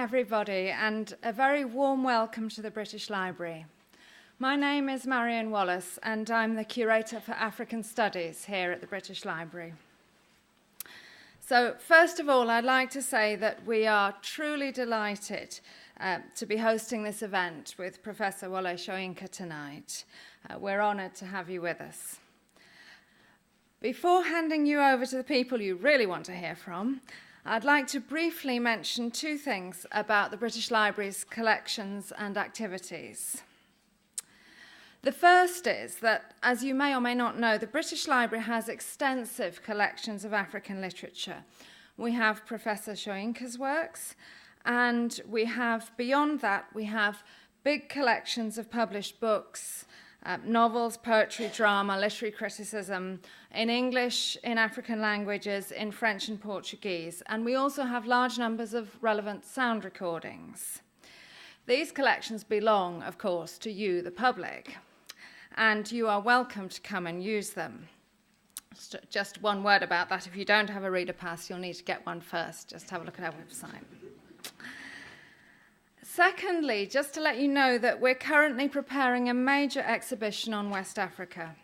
everybody, and a very warm welcome to the British Library. My name is Marion Wallace, and I'm the Curator for African Studies here at the British Library. So, first of all, I'd like to say that we are truly delighted to be hosting this event with Professor Wole Soyinka tonight. We're honoured to have you with us. Before handing you over to the people you really want to hear from, I'd like to briefly mention two things about the British Library's collections and activities. The first is that, as you may or may not know, the British Library has extensive collections of African literature. We have Professor Soyinka's works, and we have, beyond that, we have big collections of published books, novels, poetry, drama, literary criticism, in English, in African languages, in French and Portuguese, and we also have large numbers of relevant sound recordings. These collections belong, of course, to you, the public, and you are welcome to come and use them. Just one word about that: if you don't have a reader pass, you'll need to get one first. Just have a look at our website. Secondly, just to let you know that we're currently preparing a major exhibition on West Africa.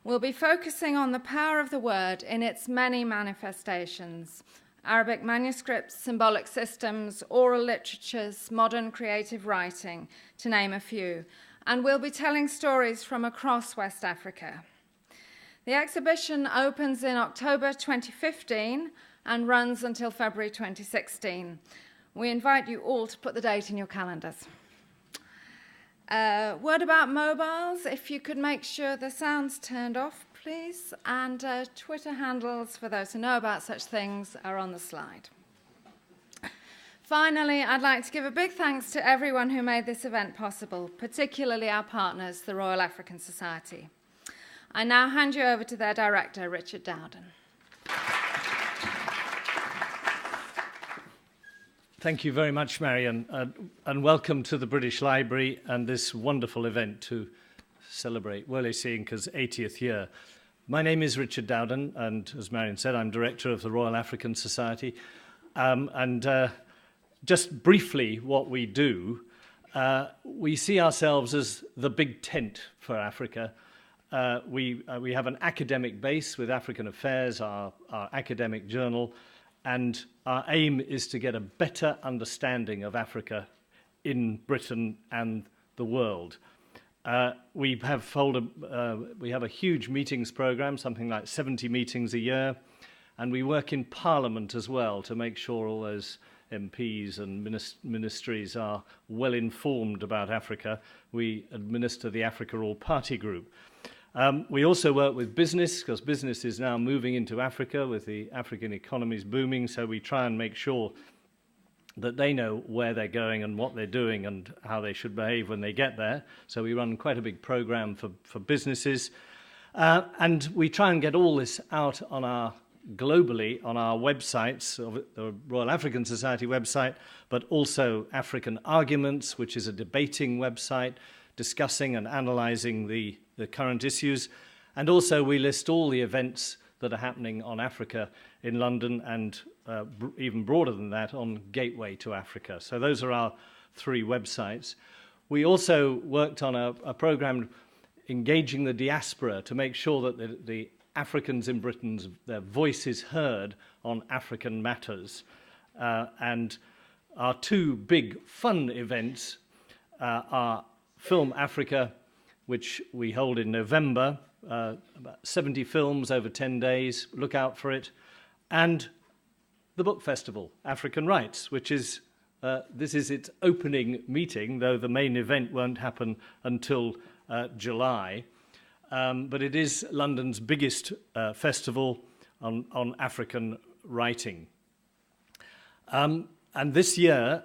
We'll be focusing on the power of the word in its many manifestations: Arabic manuscripts, symbolic systems, oral literatures, modern creative writing, to name a few. And we'll be telling stories from across West Africa. The exhibition opens in October 2015 and runs until February 2016. We invite you all to put the date in your calendars. Word about mobiles, if you could make sure the sound's turned off, please. And Twitter handles, for those who know about such things, are on the slide. Finally, I'd like to give a big thanks to everyone who made this event possible, particularly our partners, the Royal African Society. I now hand you over to their director, Richard Dowden. Thank you very much, Marion, and welcome to the British Library and this wonderful event to celebrate Wole Soyinka's 80th year. My name is Richard Dowden, and as Marion said, I'm Director of the Royal African Society. Just briefly what we do, we see ourselves as the big tent for Africa. We have an academic base with African Affairs, our academic journal, and our aim is to get a better understanding of Africa in Britain and the world. We have a huge meetings program, something like 70 meetings a year, and we work in Parliament as well to make sure all those MPs and ministries are well informed about Africa. We administer the Africa All Party Group. We also work with business, because business is now moving into Africa with the African economies booming, so we try and make sure that they know where they're going and what they're doing and how they should behave when they get there. So we run quite a big program for businesses. And we try and get all this out on globally on our websites, the Royal African Society website, but also African Arguments, which is a debating website discussing and analysing the current issues. And also we list all the events that are happening on Africa in London and even broader than that on Gateway to Africa. So those are our three websites. We also worked on a programme engaging the diaspora to make sure that the Africans in Britain, their voice is heard on African matters. And our two big fun events are Film Africa, which we hold in November, about 70 films over 10 days, look out for it, and the book festival, African Rights, which is, this is its opening meeting, though the main event won't happen until July. But it is London's biggest festival on African writing. And this year,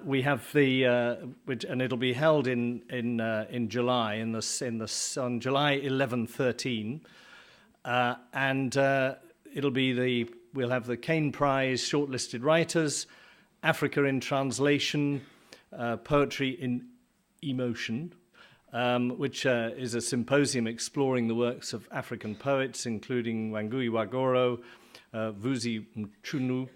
we have and it'll be held in July, on July 11-13, and we'll have the Caine Prize shortlisted writers, Africa in Translation, Poetry in Emotion, which is a symposium exploring the works of African poets, including Wangui Wagoro, Vusi Mchunu,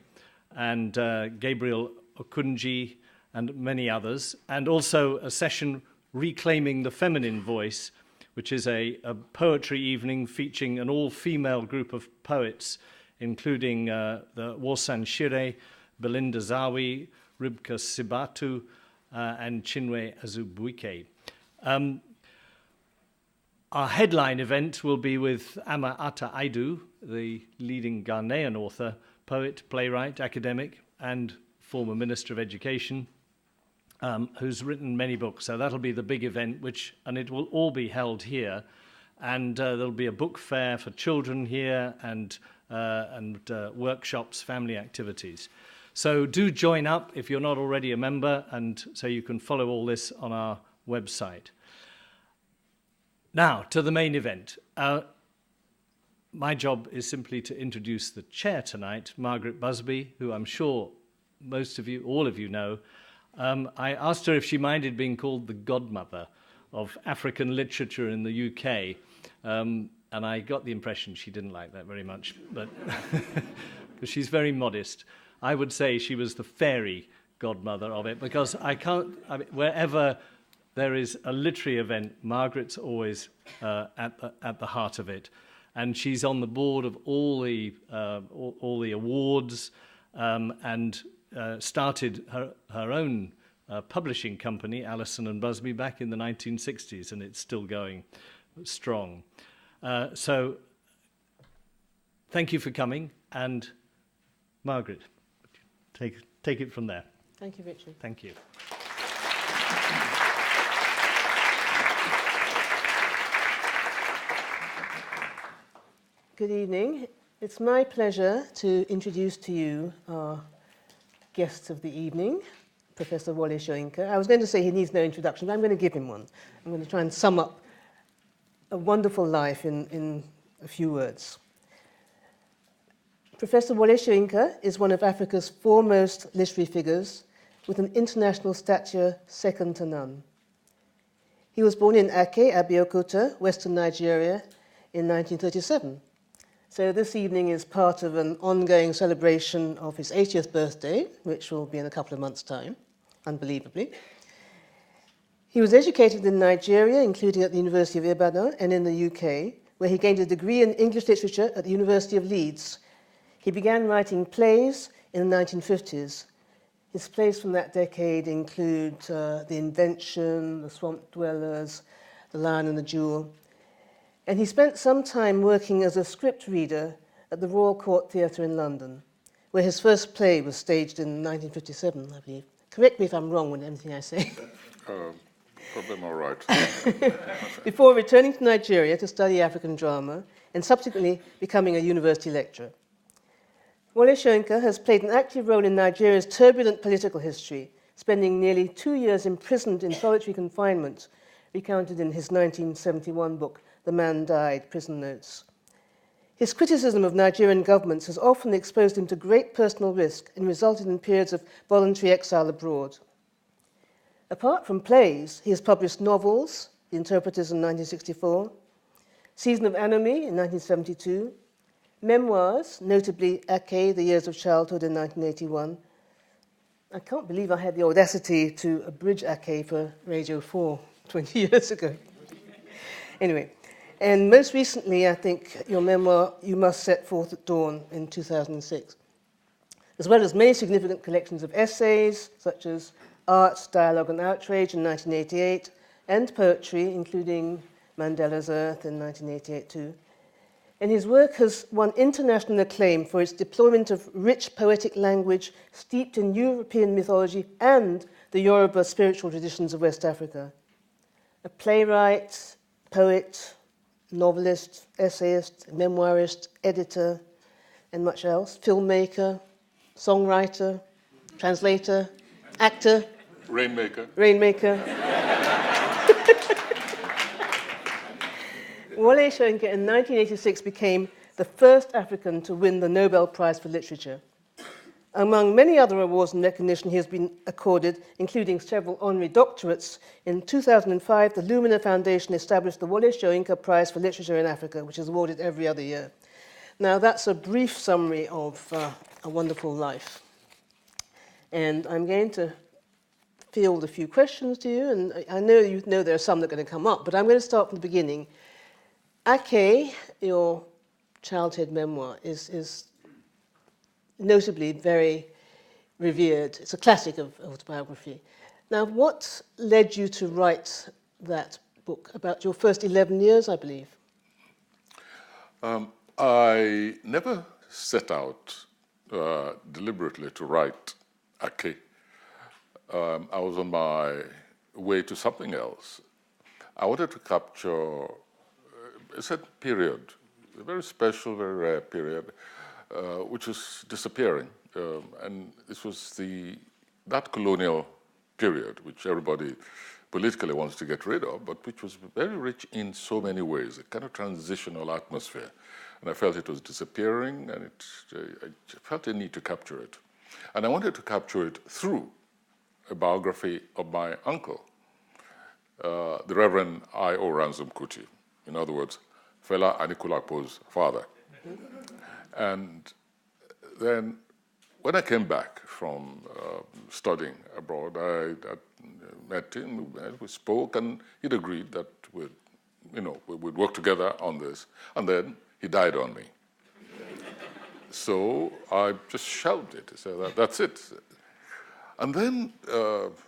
and Gabriel Okunji, and many others, and also a session Reclaiming the Feminine Voice, which is a poetry evening featuring an all-female group of poets, including the Wosan Shire, Belinda Zawi, Ribka Sibatu, and Chinwe Azubuike. Our headline event will be with Ama Ata Aidu, the leading Ghanaian author, poet, playwright, academic, and former Minister of Education, who's written many books. So that'll be the big event, and it will all be held here. And there'll be a book fair for children here and workshops, family activities. So do join up if you're not already a member, and so you can follow all this on our website. Now, to the main event. My job is simply to introduce the chair tonight, Margaret Busby, who I'm sure most of you, all of you know. I asked her if she minded being called the godmother of African literature in the UK, and I got the impression she didn't like that very much, but she's very modest. I would say she was the fairy godmother of it, because wherever there is a literary event, Margaret's always at the heart of it, and she's on the board of all the awards, and started her own publishing company, Allison and Busby, back in the 1960s, and it's still going strong. So thank you for coming, and Margaret, take it from there. Thank you, Richard. Thank you. Good evening. It's my pleasure to introduce to you our guests of the evening, Professor Wole Soyinka. I was going to say he needs no introduction, but I'm going to give him one. I'm going to try and sum up a wonderful life in a few words. Professor Wole Soyinka is one of Africa's foremost literary figures, with an international stature second to none. He was born in Ake, Abeokuta, Western Nigeria, in 1937. So this evening is part of an ongoing celebration of his 80th birthday, which will be in a couple of months' time, unbelievably. He was educated in Nigeria, including at the University of Ibadan, and in the UK, where he gained a degree in English literature at the University of Leeds. He began writing plays in the 1950s. His plays from that decade include The Invention, The Swamp Dwellers, The Lion and the Jewel. And he spent some time working as a script reader at the Royal Court Theatre in London, where his first play was staged in 1957, I believe. Correct me if I'm wrong with anything I say. Probably all right. Before returning to Nigeria to study African drama and subsequently becoming a university lecturer. Wole Soyinka has played an active role in Nigeria's turbulent political history, spending nearly 2 years imprisoned in solitary confinement, recounted in his 1971 book, The Man Died, Prison Notes. His criticism of Nigerian governments has often exposed him to great personal risk and resulted in periods of voluntary exile abroad. Apart from plays, he has published novels, The Interpreters in 1964, Season of Anomie in 1972, memoirs, notably Ake, The Years of Childhood in 1981. I can't believe I had the audacity to abridge Ake for Radio 4 20 years ago. Anyway, and most recently, I think, your memoir, You Must Set Forth at Dawn, in 2006, as well as many significant collections of essays, such as Arts, Dialogue and Outrage in 1988, and poetry, including Mandela's Earth in 1988 too. And his work has won international acclaim for its deployment of rich poetic language steeped in European mythology and the Yoruba spiritual traditions of West Africa. A playwright, poet, novelist, essayist, memoirist, editor, and much else, filmmaker, songwriter, translator, actor. Rainmaker. Wole Soyinka in 1986 became the first African to win the Nobel Prize for Literature. Among many other awards and recognition he has been accorded, including several honorary doctorates, in 2005 the Lumina Foundation established the Wole Soyinka Prize for Literature in Africa, which is awarded every other year. Now that's a brief summary of a wonderful life. And I'm going to field a few questions to you, and I know you know there are some that are going to come up, but I'm going to start from the beginning. Ake, your childhood memoir, is notably very revered. It's a classic of autobiography. Now, what led you to write that book about your first 11 years, I believe? I never set out deliberately to write Ake. I was on my way to something else. I wanted to capture a certain period, a very special, very rare period, which was disappearing. And this was that colonial period, which everybody politically wants to get rid of, but which was very rich in so many ways, a kind of transitional atmosphere. And I felt it was disappearing, and I felt a need to capture it. And I wanted to capture it through a biography of my uncle, the Reverend I.O. Ransom Kuti. In other words, Fela Anikulapo's father. And then when I came back from studying abroad, I met him, we spoke, and he'd agreed that we'd work together on this. And then he died on me. So I just shelved it. So that's it. And then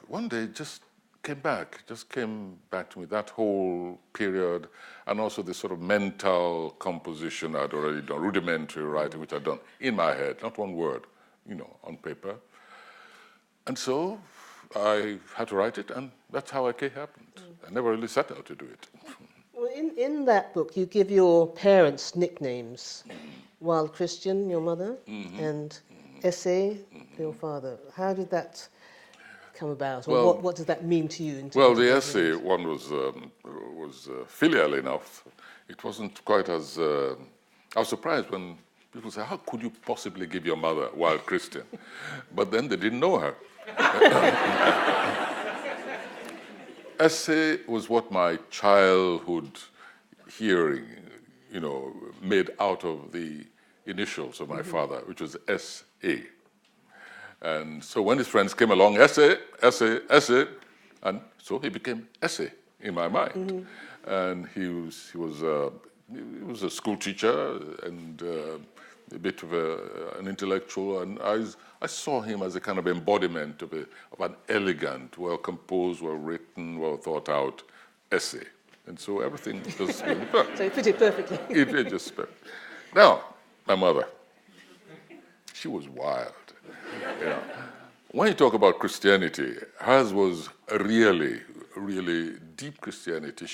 one day just came back to me, that whole period, and also this sort of mental composition I'd already done, rudimentary writing, which I'd done in my head, not one word, on paper. And so I had to write it, and that's how Ake happened. I never really set out to do it. Well, in that book, you give your parents nicknames. Wild Christian, your mother, and Essay, your father. How did that come about, or what does that mean to you? Well, the Essay one was filial enough. It wasn't quite as... I was surprised when people say, how could you possibly give your mother Wild Christian? But then they didn't know her. Essay was what my childhood hearing, made out of the initials of my father, which was S.A. And so when his friends came along, Essay, Essay, Essay, and so he became Essay in my mind. And he was a school teacher and a bit of an intellectual, and I saw him as a kind of embodiment of an elegant, well-composed, well-written, well-thought-out essay. And so everything just... So it fit it perfectly. It just... Now, my mother, she was wild. When you talk about Christianity, hers was really, really deep Christianity.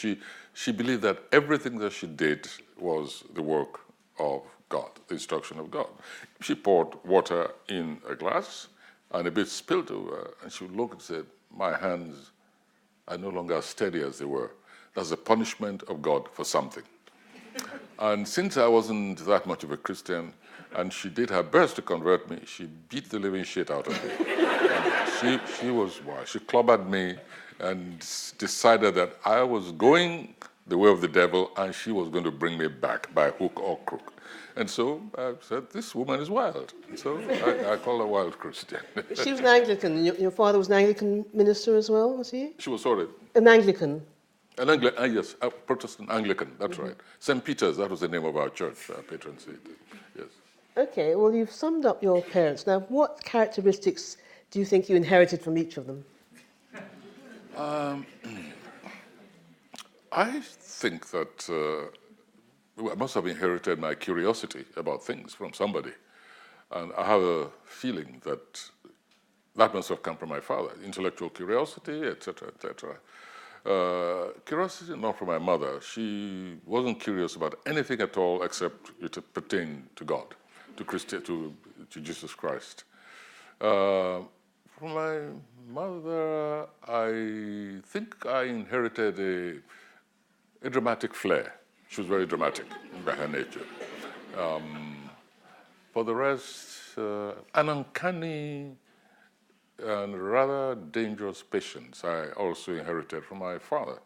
She believed that everything that she did was the work of God, the instruction of God. She poured water in a glass, and a bit spilled over, and she would look and say, my hands are no longer as steady as they were. That's a punishment of God for something. And since I wasn't that much of a Christian, and she did her best to convert me, she beat the living shit out of me. She was wild. She clobbered me and decided that I was going the way of the devil, and she was going to bring me back by hook or crook. And so I said, this woman is wild. And so I call her Wild Christian. She was an Anglican. Your father was an Anglican minister as well, was he? She was, sorry? An Anglican. An Anglican, yes, a Protestant Anglican, that's right. St. Peter's, that was the name of our church, patron saint, yes. Okay, well, you've summed up your parents. Now, what characteristics do you think you inherited from each of them? I think that I must have inherited my curiosity about things from somebody. And I have a feeling that must have come from my father, intellectual curiosity, etc., etc. Curiosity not from my mother. She wasn't curious about anything at all except it pertained to God, to Jesus Christ. From my mother, I think I inherited a dramatic flair. She was very dramatic by her nature. For the rest, an uncanny and rather dangerous patience I also inherited from my father.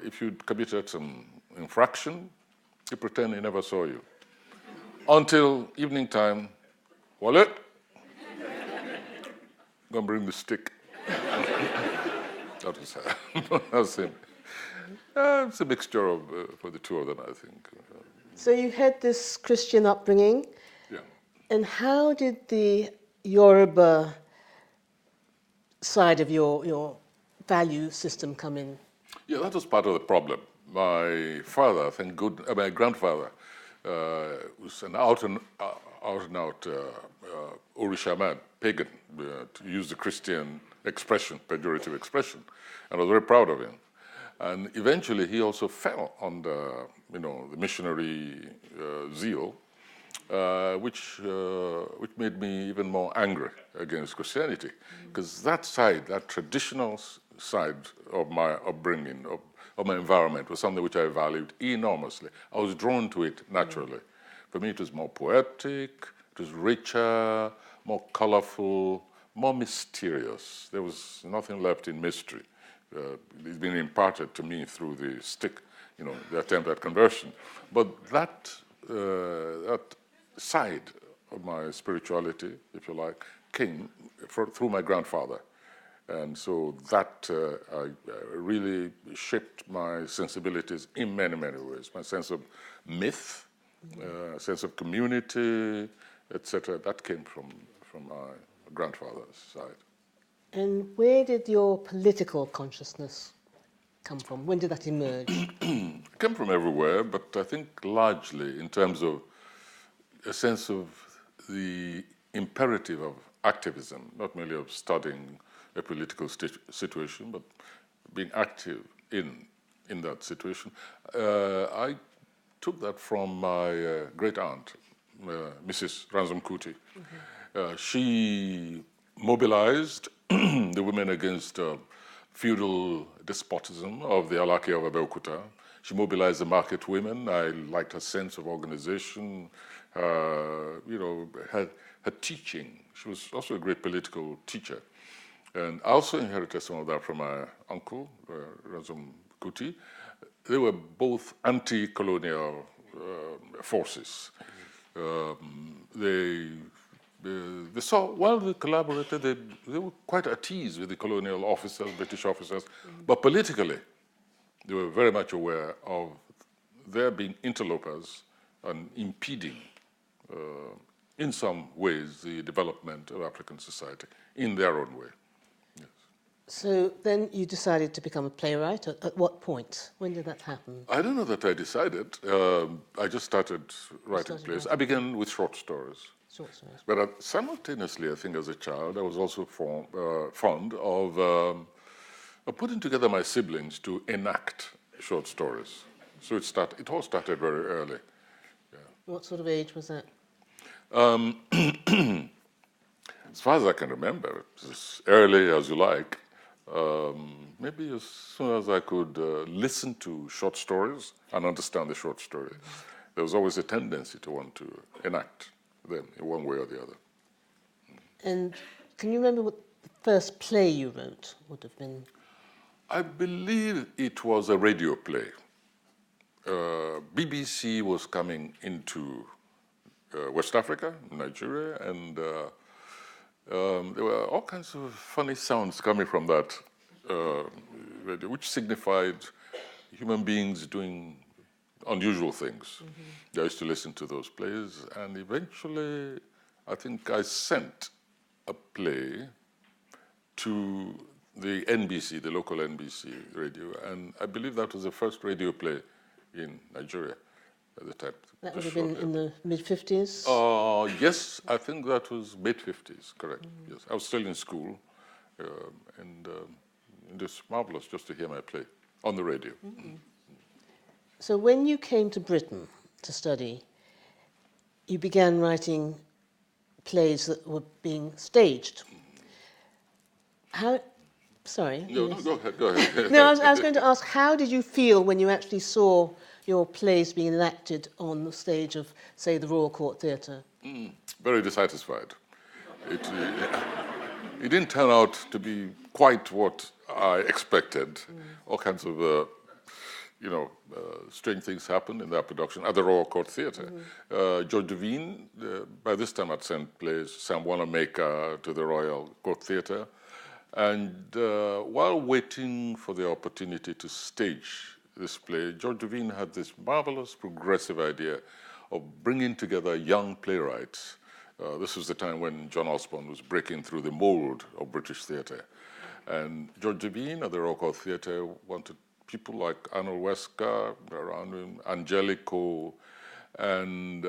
If you committed some infraction, he pretended he never saw you. Until evening time, Wole, go and bring the stick. That was him. It's a mixture of, for the two of them, I think. So you had this Christian upbringing. Yeah. And how did the Yoruba side of your value system come in? Yeah, that was part of the problem. My father, my grandfather, was an out and out Orishaman, pagan, to use the Christian expression, pejorative expression, and I was very proud of him. And eventually, he also fell under, the missionary zeal, which made me even more angry against Christianity, because that side, that traditional side of my upbringing, of my environment, was something which I valued enormously. I was drawn to it naturally. For me, it was more poetic, it was richer, more colorful, more mysterious. There was nothing left in mystery. It's been imparted to me through the stick, the attempt at conversion. But that side of my spirituality, if you like, came through my grandfather. And so that really shaped my sensibilities in many, many ways. My sense of myth, sense of community, etc., that came from my grandfather's side. And where did your political consciousness come from? When did that emerge? It came from everywhere, but I think largely in terms of a sense of the imperative of activism, not merely of studying a political situation, but being active in that situation. I took that from my great aunt, Mrs. Ransom Kuti. She mobilized the women against feudal despotism of the Alaki of Abeokuta. She mobilized the market women. I liked her sense of organization, her teaching. She was also a great political teacher. And I also inherited some of that from my uncle, Ransom Kuti. They were both anti-colonial forces. They saw, while they collaborated, they were quite at ease with the colonial officers, British officers, but politically, they were very much aware of their being interlopers and impeding, in some ways, the development of African society in their own way. Yes. So then you decided to become a playwright. At what point? When did that happen? I don't know that I decided. I just started writing plays. I began with short stories. Short stories. But simultaneously, I think as a child, I was also fond of putting together my siblings to enact short stories. So it all started very early. Yeah. What sort of age was that? As far as I can remember, as early as you like, maybe as soon as I could listen to short stories and understand the short story. There was always a tendency to want to enact them in one way or the other. And can you remember what the first play you wrote would have been? I believe it was a radio play. BBC was coming into West Africa, Nigeria, and there were all kinds of funny sounds coming from that radio, which signified human beings doing unusual things. I used to listen to those plays, and eventually I think I sent a play to the NBC, the local NBC radio, and I believe that was the first radio play in Nigeria at the time. That would have been in the mid-50s? Yes, I think that was mid-50s, correct. Yes, I was still in school, and it was marvelous just to hear my play on the radio. So when you came to Britain to study, you began writing plays that were being staged. Sorry. No, go ahead. No, I was going to ask, how did you feel when you actually saw your plays being enacted on the stage of, say, the Royal Court Theatre? Very dissatisfied. It didn't turn out to be quite what I expected. All kinds of strange things happened in that production at the Royal Court Theatre. George Devine, by this time, had sent plays, Sam Wanamaker to the Royal Court Theatre. And while waiting for the opportunity to stage this play, George Devine had this marvelous progressive idea of bringing together young playwrights. This was the time when John Osborne was breaking through the mold of British theatre. And George Devine at the Royal Court Theatre wanted people like Arnold Wesker around him, Angelico, and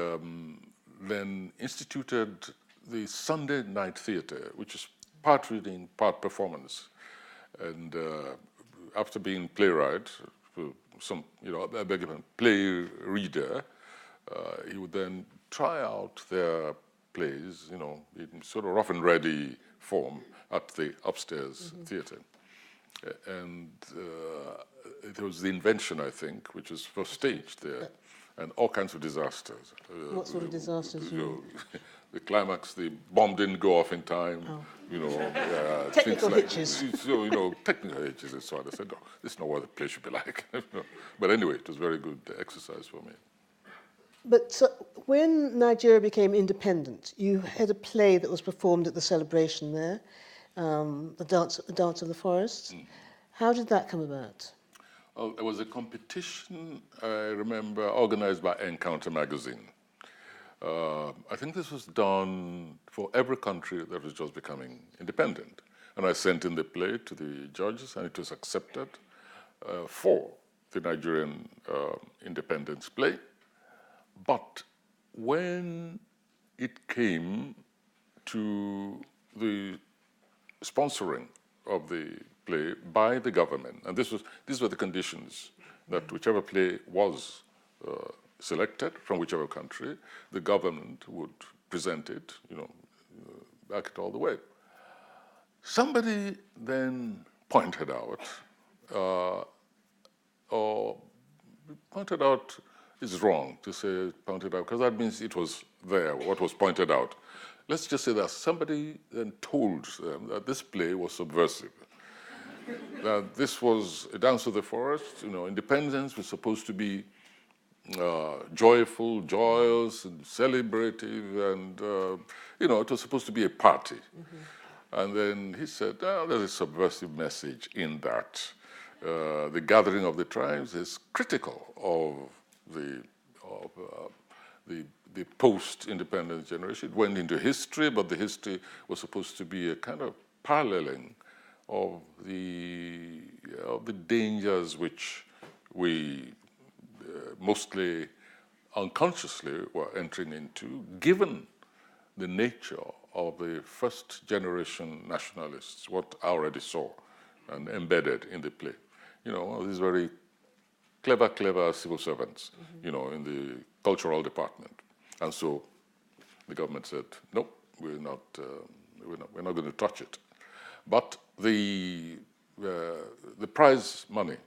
then instituted the Sunday Night Theatre, which is part reading, part performance. And after being playwright, play reader, he would then try out their plays, in sort of rough and ready form at the upstairs theatre. And there was the invention, I think, which was first staged there, and all kinds of disasters. What sort of disasters? The climax, the bomb didn't go off in time. Technical hitches. Technical hitches and so on. I said, no, this is not what the play should be like. But anyway, it was very good exercise for me. But when Nigeria became independent, you had a play that was performed at the celebration there, the Dance of the Forest. How did that come about? Well, there was a competition, I remember, organized by Encounter magazine. I think this was done for every country that was just becoming independent. And I sent in the play to the judges, and it was accepted for the Nigerian independence play. But when it came to the sponsoring of the play by the government, and these were the conditions, that whichever play was selected from whichever country, the government would present it, back it all the way. Somebody then pointed out is wrong to say pointed out, because that means it was there, what was pointed out. Let's just say that somebody then told them that this play was subversive. That this was a Dance of the Forest, independence was supposed to be joyful, joyous, and celebrative, and it was supposed to be a party. And then he said, there's a subversive message in that. The gathering of the tribes is critical of the post-independence generation. It went into history, but the history was supposed to be a kind of paralleling of the dangers which we mostly unconsciously were entering into, given the nature of the first generation nationalists, what I already saw and embedded in the play. These very clever civil servants, in the cultural department. And so the government said, no, we're not going to touch it. But the prize money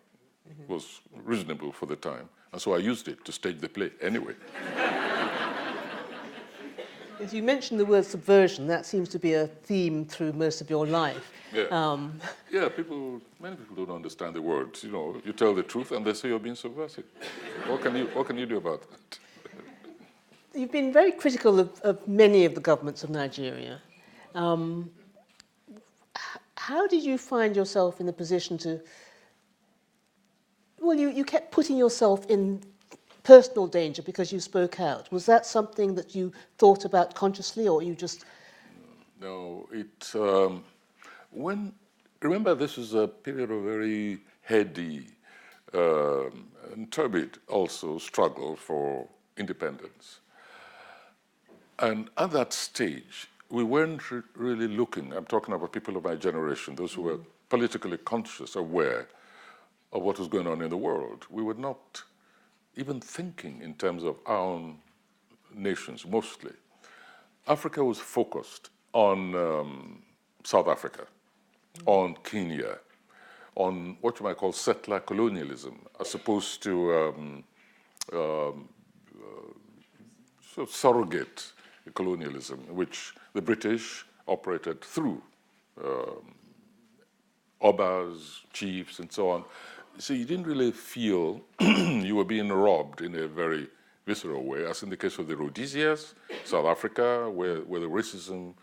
was reasonable for the time, and so I used it to stage the play anyway. As you mentioned the word subversion, that seems to be a theme through most of your life. Yeah, many people don't understand the words. You tell the truth and they say you're being subversive. What can you do about that? You've been very critical of many of the governments of Nigeria. How did you find yourself in the position to... Well, you kept putting yourself in personal danger because you spoke out. Was that something that you thought about consciously, or you just... No, remember, this was a period of very heady and turbid also struggle for independence. And at that stage, we weren't really looking, I'm talking about people of my generation, those who were politically conscious, aware of what was going on in the world. We were not even thinking in terms of our own nations, mostly. Africa was focused on South Africa, on Kenya, on what you might call settler colonialism, as opposed to sort of surrogate colonialism, which the British operated through obas, chiefs, and so on. so you didn't really feel you were being robbed in a very visceral way, as in the case of the Rhodesias, South Africa, where the racism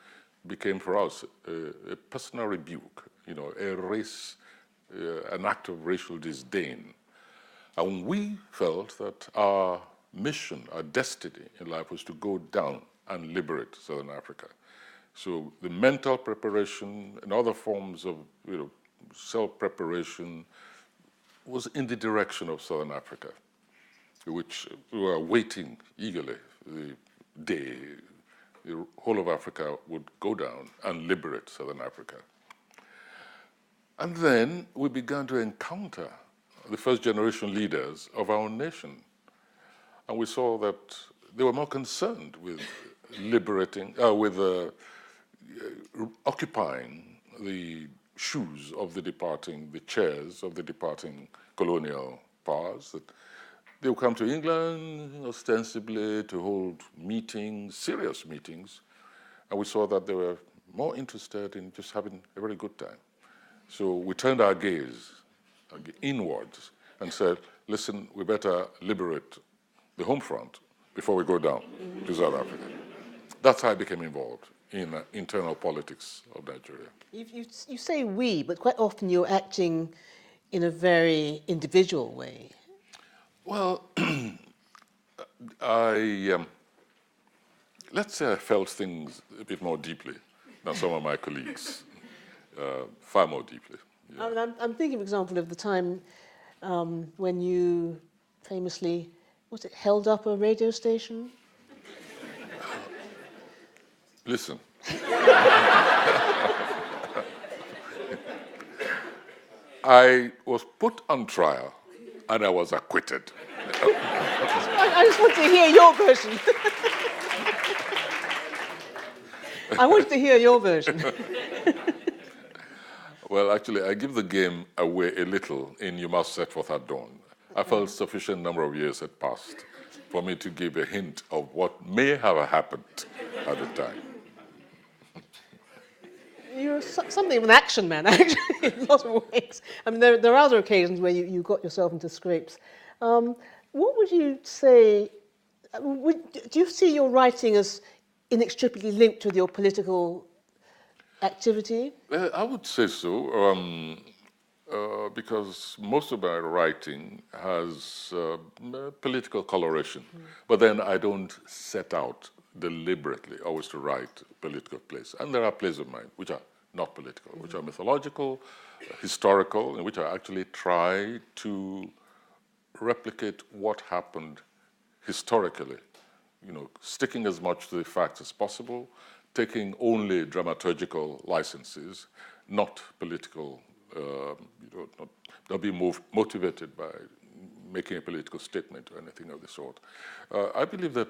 became for us a personal rebuke, a race, an act of racial disdain. And we felt that our mission, our destiny in life was to go down and liberate Southern Africa. So the mental preparation and other forms of self-preparation was in the direction of Southern Africa, which we were waiting eagerly the day the whole of Africa would go down and liberate Southern Africa. And then we began to encounter the first generation leaders of our nation. And we saw that they were more concerned with liberating, occupying the shoes of the chairs of the departing colonial powers, that they would come to England ostensibly to hold meetings, serious meetings, and we saw that they were more interested in just having a very good time. So we turned our gaze inwards and said, listen, we better liberate the home front before we go down to South Africa. That's how I became involved in internal politics of Nigeria. You say we, but quite often you're acting in a very individual way. Well, let's say I felt things a bit more deeply than some of my colleagues, far more deeply. Yeah. I'm thinking, for example, of the time when you famously, held up a radio station? Listen. I was put on trial and I was acquitted. I just want to hear your version. I want to hear your version. Well, actually, I give the game away a little in You Must Set Forth at Dawn. I felt sufficient number of years had passed for me to give a hint of what may have happened at the time. You're something of an action man, actually, in a lot of ways. I mean, there are other occasions where you got yourself into scrapes. What would you say, do you see your writing as inextricably linked with your political activity? I would say so, because most of my writing has political coloration. But then I don't set out deliberately always to write political plays. And there are plays of mine which are not political, which are mythological, historical, in which I actually try to replicate what happened historically, sticking as much to the facts as possible, taking only dramaturgical licenses, not political, not being motivated by making a political statement or anything of the sort. I believe that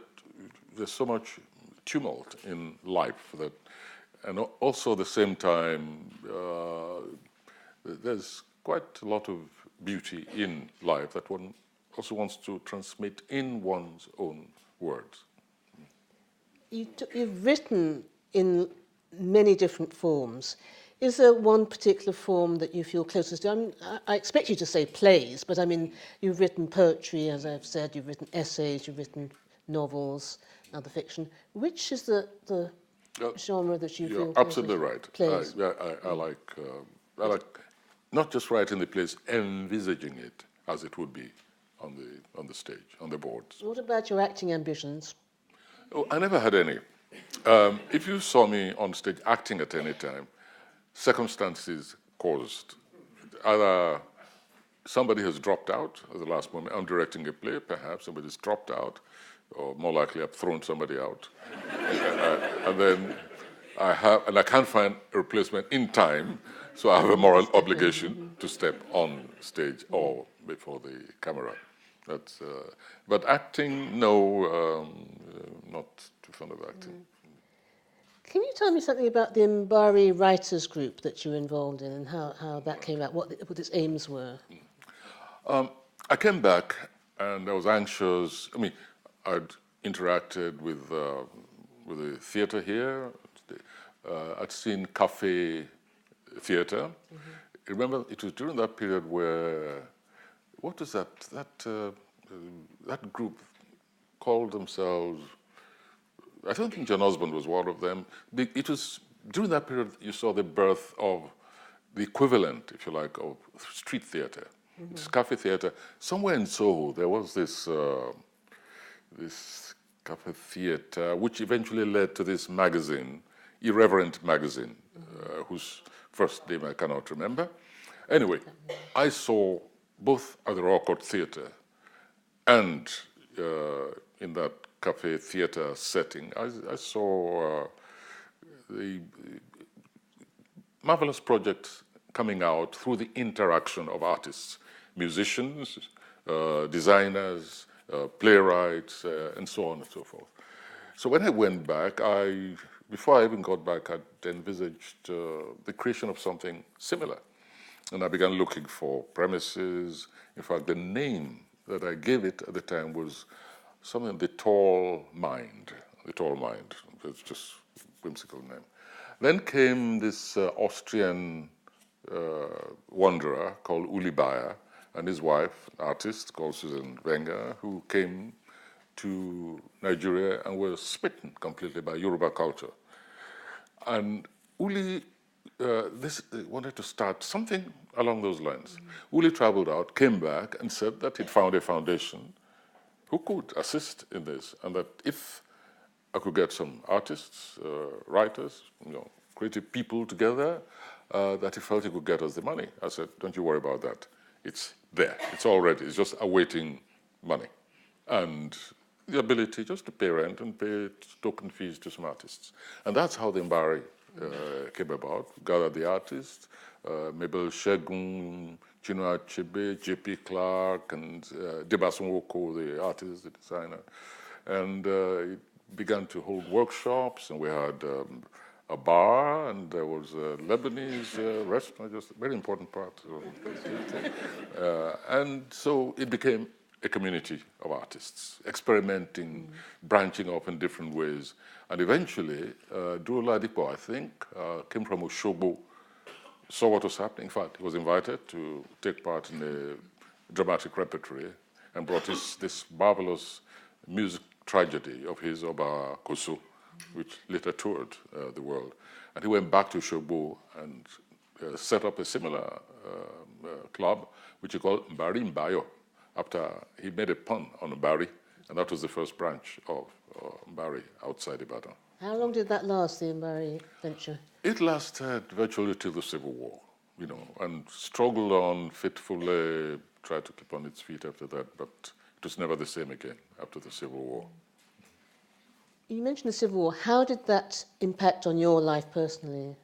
there's so much tumult in life that, and also at the same time, there's quite a lot of beauty in life that one also wants to transmit in one's own words. You've written in many different forms. Is there one particular form that you feel closest to? I expect you to say plays, but I mean, you've written poetry, as I've said, you've written essays, you've written novels, other fiction. Which is the genre that you feel? You're absolutely right. Plays. I like not just writing the plays, envisaging it as it would be on the stage, on the boards. What about your acting ambitions? Oh, I never had any. If you saw me on stage acting at any time, circumstances caused. Either somebody has dropped out at the last moment. I'm directing a play, perhaps somebody's dropped out, or more likely I've thrown somebody out. And then I can't find a replacement in time, so I have a moral obligation to step on stage or before the camera. But acting, no, not too fond of acting. Can you tell me something about the Mbari Writers Group that you were involved in and how that came out, what its aims were? I came back and I was anxious. I mean, I'd interacted with the theatre here. I'd seen cafe theatre. Remember, it was during that period where what is that? That group called themselves, I don't think John Osborne was one of them. It was during that period you saw the birth of the equivalent, if you like, of street theatre. It's cafe theatre. Somewhere in Soho there was this this cafe theatre, which eventually led to this magazine, Irreverent magazine, whose first name I cannot remember. Anyway, I saw both at the Royal Court Theatre and in that cafe theatre setting, I saw the marvelous projects coming out through the interaction of artists, musicians, designers, playwrights, and so on and so forth. So when I went back, before I even got back, I'd envisaged the creation of something similar. And I began looking for premises. In fact, the name that I gave it at the time was something, The Tall Mind. The Tall Mind. It's just a whimsical name. Then came this Austrian wanderer called Uli Bayer and his wife, an artist called Susan Wenger, who came to Nigeria and were smitten completely by Yoruba culture. And Uli wanted to start something along those lines. Uli traveled out, came back, and said that he'd found a foundation who could assist in this, and that if I could get some artists, writers, creative people together, that he felt he could get us the money. I said, don't you worry about that. It's there. It's all ready. It's just awaiting money. And the ability just to pay rent and pay token fees to some artists. And that's how the Mbari came about. Gathered the artists, Mabel Shegun, Chinua Achebe, J.P. Clark, and Debasun Woko, the artist, the designer. And it began to hold workshops, and we had a bar, and there was a Lebanese restaurant, just a very important part. And so it became a community of artists, experimenting, branching off in different ways. And eventually, Duro Ladipo, I think, came from Osogbo, saw what was happening. In fact, he was invited to take part in a dramatic repertory and brought this marvelous music tragedy of his, Oba Koso, which later toured the world. And he went back to Osogbo and set up a similar club, which he called Mbari Mbayo, after he made a pun on Mbari, and that was the first branch of Mbari outside Ibadan. How long did that last, the Mbari venture? It lasted virtually till the Civil War, and struggled on fitfully, tried to keep on its feet after that, but it was never the same again after the Civil War. You mentioned the Civil War. How did that impact on your life personally?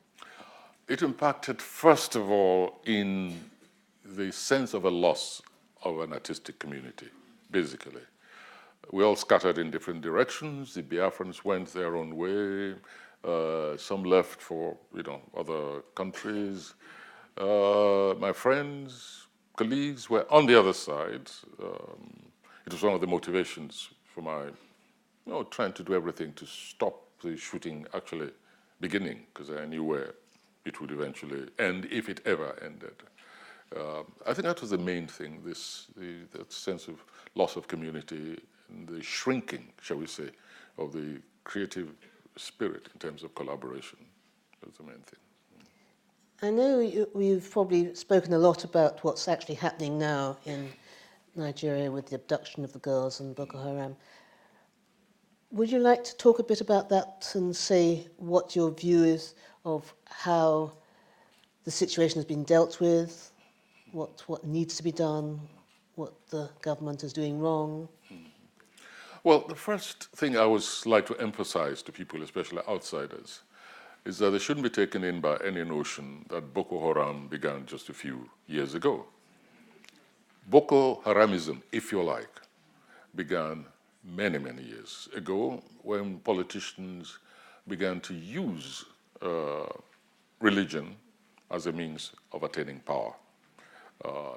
It impacted, first of all, in the sense of a loss of an artistic community, basically. We all scattered in different directions. The Biafrans went their own way. Some left for, other countries. My friends, colleagues were on the other side. It was one of the motivations for my, trying to do everything to stop the shooting actually beginning, because I knew where it would eventually end, if it ever ended. I think that was the main thing, that sense of loss of community and the shrinking, shall we say, of the creative spirit in terms of collaboration. That's the main thing. I know we've probably spoken a lot about what's actually happening now in Nigeria with the abduction of the girls and Boko Haram. Would you like to talk a bit about that and say what your view is of how the situation has been dealt with, what needs to be done, what the government is doing wrong? Well, the first thing I would like to emphasize to people, especially outsiders, is that they shouldn't be taken in by any notion that Boko Haram began just a few years ago. Boko Haramism, if you like, began many, many years ago when politicians began to use religion as a means of attaining power,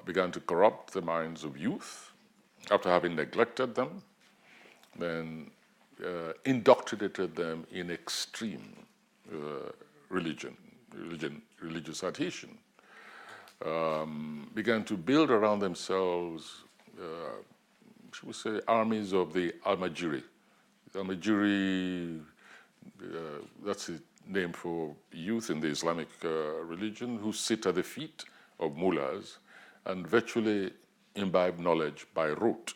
began to corrupt the minds of youth after having neglected them, then indoctrinated them in extreme religious adhesion. began to build around themselves, should we say, armies of the Almajiri. Almajiri, that's a name for youth in the Islamic religion who sit at the feet of mullahs and virtually imbibe knowledge by rote.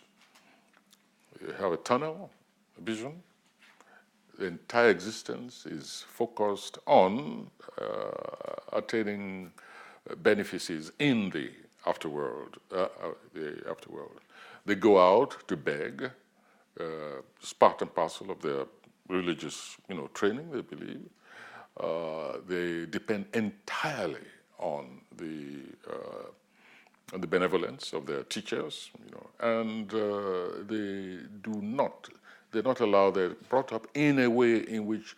You have a tunnel, a vision. The entire existence is focused on attaining benefices in the afterworld. They go out to beg, it's part and parcel of their religious, training, they believe. They depend entirely on the benevolence of their teachers, and they're not allowed, they're brought up in a way in which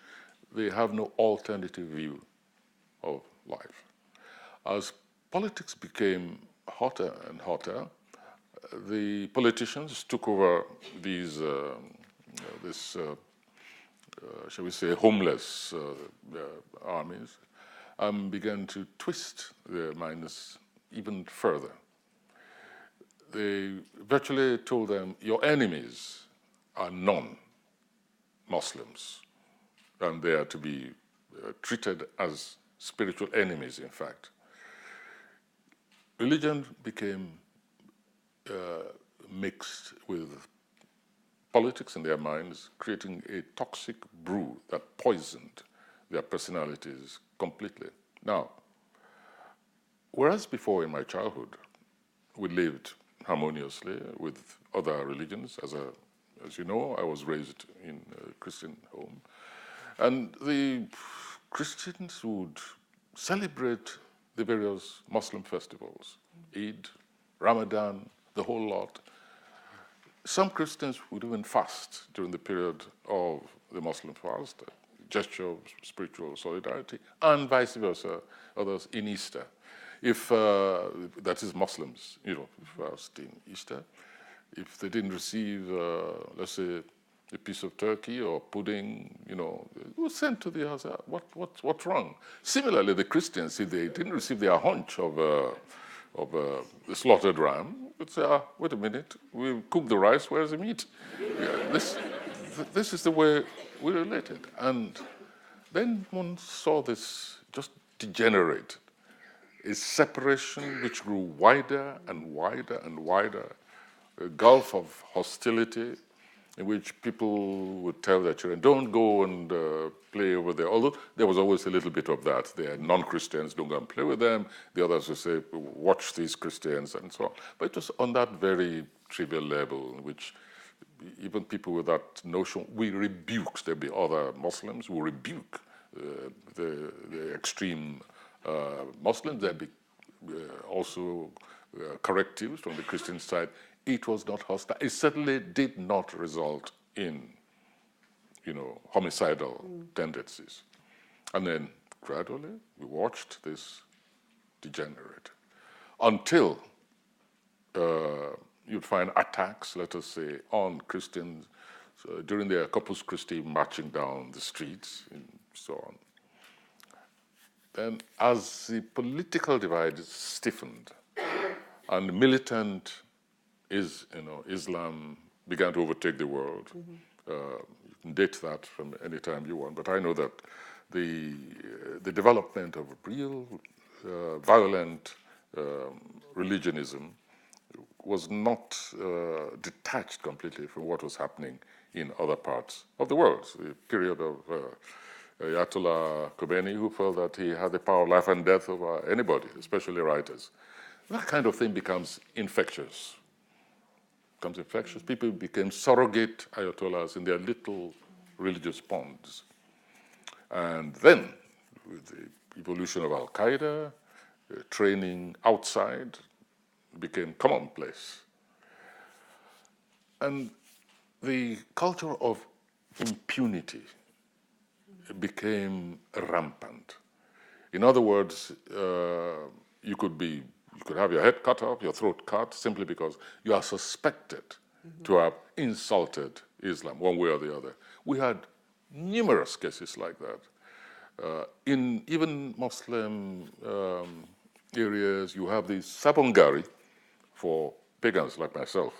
they have no alternative view of life. As politics became hotter and hotter, the politicians took over these, shall we say, homeless armies, and began to twist their minds even further. They virtually told them, your enemies are non-Muslims, and they are to be treated as spiritual enemies, in fact. Religion became mixed with politics in their minds, creating a toxic brew that poisoned their personalities completely. Now, whereas before in my childhood, we lived harmoniously with other religions. As you know, I was raised in a Christian home. And the Christians would celebrate the various Muslim festivals, Eid, Ramadan, the whole lot. Some Christians would even fast during the period of the Muslim fast, a gesture of spiritual solidarity, and vice versa, others in Easter. If, that is Muslims, fast in Easter. If they didn't receive, let's say, a piece of turkey or pudding, it was sent to the other. What's wrong? Similarly, the Christians, if they didn't receive their hunch of the slaughtered ram, would say, wait a minute, we cooked the rice, where's the meat? Yeah, this is the way we related. And then one saw this just degenerate, a separation which grew wider and wider and wider, a gulf of hostility in which people would tell their children, don't go and play over there. Although there was always a little bit of that. They are non-Christians, don't go and play with them. The others would say, watch these Christians and so on. But it was on that very trivial level in which even people with that notion, we rebuked. There'd be other Muslims who rebuke the extreme Muslims. There'd be also correctives from the Christian side. It was not hostile. It certainly did not result in, homicidal tendencies. And then gradually we watched this degenerate until you'd find attacks, let us say, on Christians during the Corpus Christi marching down the streets and so on. Then as the political divide stiffened and militant Islam began to overtake the world. You can date that from any time you want, but I know that the development of real violent religionism was not detached completely from what was happening in other parts of the world. The period of Ayatollah Khomeini, who felt that he had the power of life and death over anybody, especially writers. That kind of thing becomes infectious. People became surrogate Ayatollahs in their little religious ponds. And then, with the evolution of Al-Qaeda, training outside became commonplace. And the culture of impunity became rampant. In other words, you could have your head cut off, your throat cut, simply because you are suspected to have insulted Islam one way or the other. We had numerous cases like that. In even Muslim areas. You have the Sabongari for pagans like myself.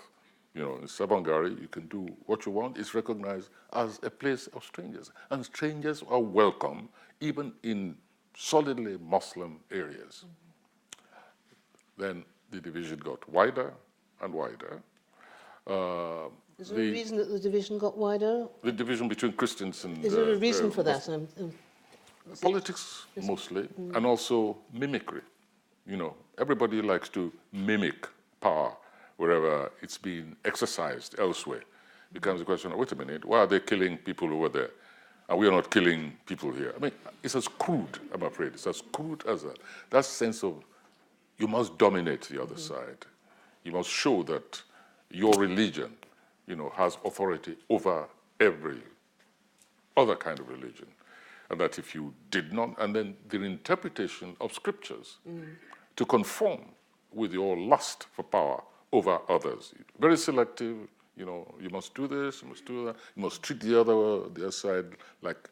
You know, in Sabongari, you can do what you want. It's recognized as a place of strangers. And strangers are welcome even in solidly Muslim areas. Then the division got wider and wider. Is there a reason that the division got wider? The division between Christians and... Is there a reason for that? Politics, mostly, and also mimicry. You know, everybody likes to mimic power wherever it's being exercised elsewhere. It becomes a question of, wait a minute, why are they killing people over there? And we are not killing people here. I mean, it's as crude, I'm afraid. It's as crude as that sense of you must dominate the other side. You must show that your religion, you know, has authority over every other kind of religion. And that if you did not, and then the interpretation of scriptures to conform with your lust for power over others. Very selective, you know, you must do this, you must do that, you must treat the other side like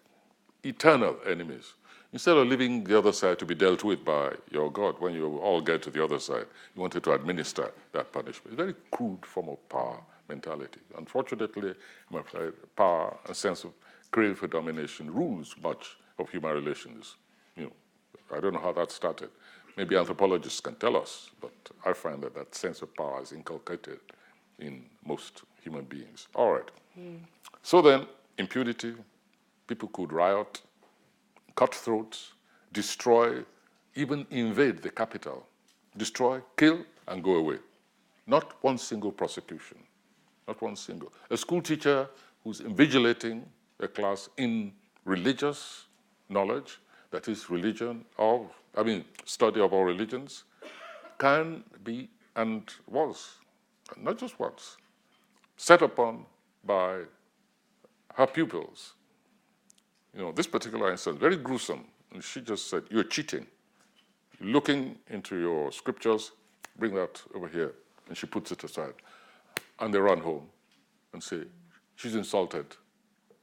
eternal enemies. Instead of leaving the other side to be dealt with by your God, when you all get to the other side, you wanted to administer that punishment. It's a very crude form of power mentality. Unfortunately, I'm afraid power, a sense of crave for domination rules much of human relations. You know, I don't know how that started. Maybe anthropologists can tell us, but I find that that sense of power is inculcated in most human beings. All right. So then, impunity, people could riot, cut throats, destroy, even invade the capital, destroy, kill, and go away. Not one single prosecution, not one single. A school teacher who's invigilating a class in religious knowledge, that is study of all religions, can be and was, not just once, set upon by her pupils. You know, this particular instance, very gruesome. And she just said, you're cheating. You're looking into your scriptures, bring that over here. And she puts it aside. And they run home and say, she's insulted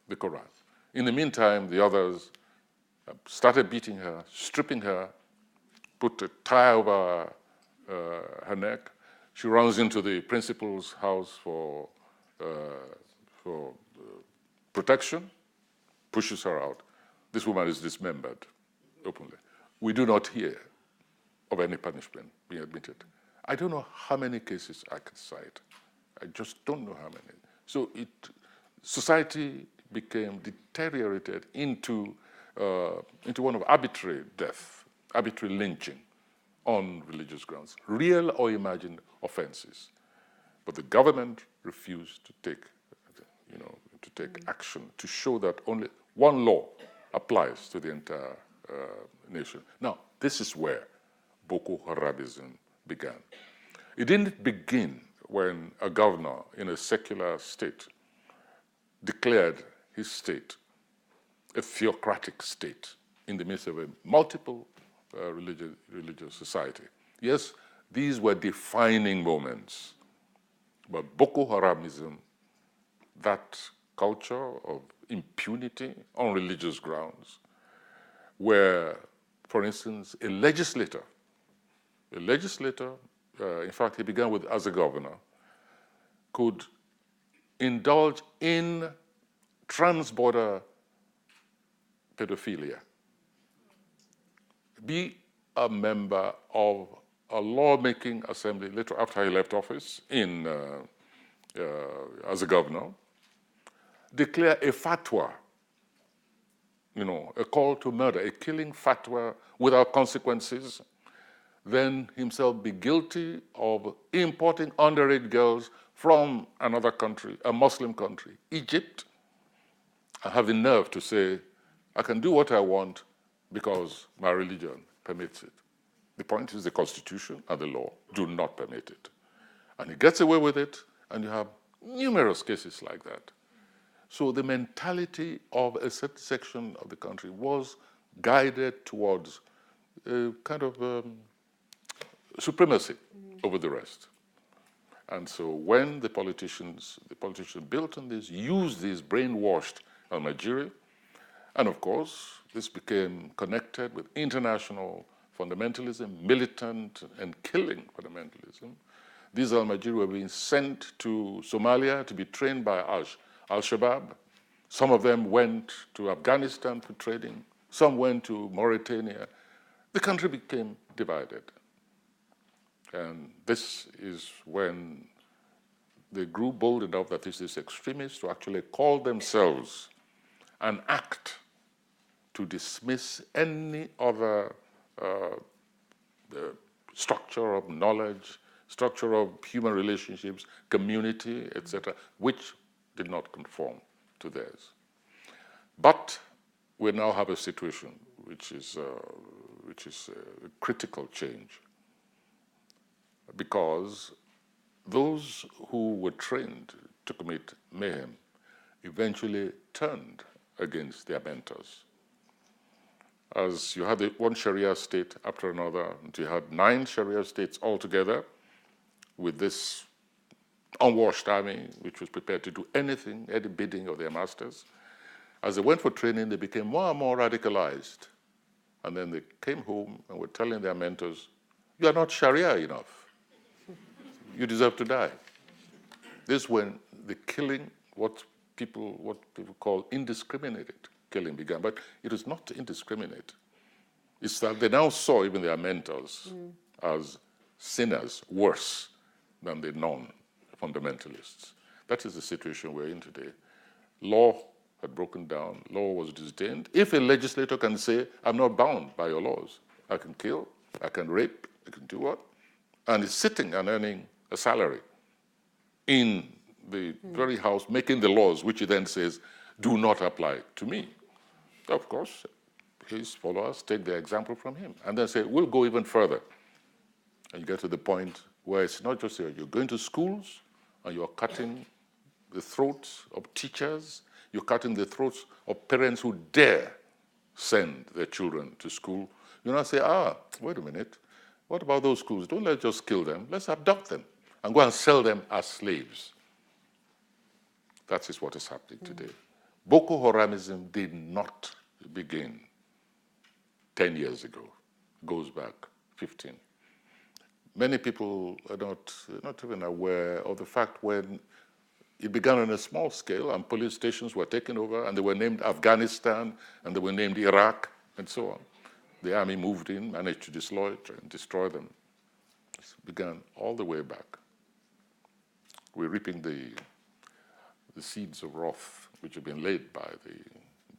the Quran. In the meantime, the others started beating her, stripping her, put a tie over her neck. She runs into the principal's house for protection, pushes her out. This woman is dismembered openly. We do not hear of any punishment being admitted. I don't know how many cases I can cite. I just don't know how many. So society became deteriorated into one of arbitrary death, arbitrary lynching on religious grounds, real or imagined offenses. But the government refused to take action to show that only one law applies to the entire nation. Now, this is where Boko Haramism began. It didn't begin when a governor in a secular state declared his state a theocratic state in the midst of a multiple religious society. Yes, these were defining moments, but Boko Haramism, that culture of impunity on religious grounds, where, for instance, a legislator, in fact, he began with as a governor, could indulge in trans-border pedophilia, be a member of a lawmaking assembly later after he left office as a governor, declare a fatwa, a call to murder, a killing fatwa without consequences, then himself be guilty of importing underage girls from another country, a Muslim country, Egypt, and have the nerve to say, I can do what I want because my religion permits it. The point is the Constitution and the law do not permit it. And he gets away with it, and you have numerous cases like that. So the mentality of a certain section of the country was guided towards a kind of supremacy over the rest. And so when the politicians built on this, used this, brainwashed Nigeria, and of course, this became connected with international fundamentalism, militant and killing fundamentalism. These Almajiri were being sent to Somalia to be trained by Al-Shabaab. Some of them went to Afghanistan for training. Some went to Mauritania. The country became divided. And this is when they grew bold enough that these extremists to actually call themselves and act to dismiss any other structure of knowledge, structure of human relationships, community, etc., which did not conform to theirs. But we now have a situation which is a critical change, because those who were trained to commit mayhem eventually turned against their mentors. As you had one Sharia state after another, until you had 9 Sharia states altogether, with this unwashed army, which was prepared to do anything, any bidding of their masters. As they went for training, they became more and more radicalized. And then they came home and were telling their mentors, "You are not Sharia enough. You deserve to die." This is when the killing, what people call indiscriminate killing began. But it was not indiscriminate. It's that they now saw even their mentors as sinners worse than the non-fundamentalists. That is the situation we're in today. Law had broken down. Law was disdained. If a legislator can say, "I'm not bound by your laws. I can kill, I can rape, I can do what?" And is sitting and earning a salary in the very house, making the laws, which he then says, "Do not apply to me." Of course, his followers take their example from him and then say, "We'll go even further." And you get to the point where it's not just you're going to schools and you're cutting the throats of teachers, you're cutting the throats of parents who dare send their children to school. You now say, wait a minute, what about those schools? Don't let's just kill them, let's abduct them and go and sell them as slaves. That is what is happening today. Boko Haramism did not begin 10 years ago. It goes back 15. Many people are not even aware of the fact when it began on a small scale and police stations were taken over and they were named Afghanistan and they were named Iraq and so on. The army moved in, managed to destroy them. It began all the way back. We're reaping the seeds of wrath which have been laid by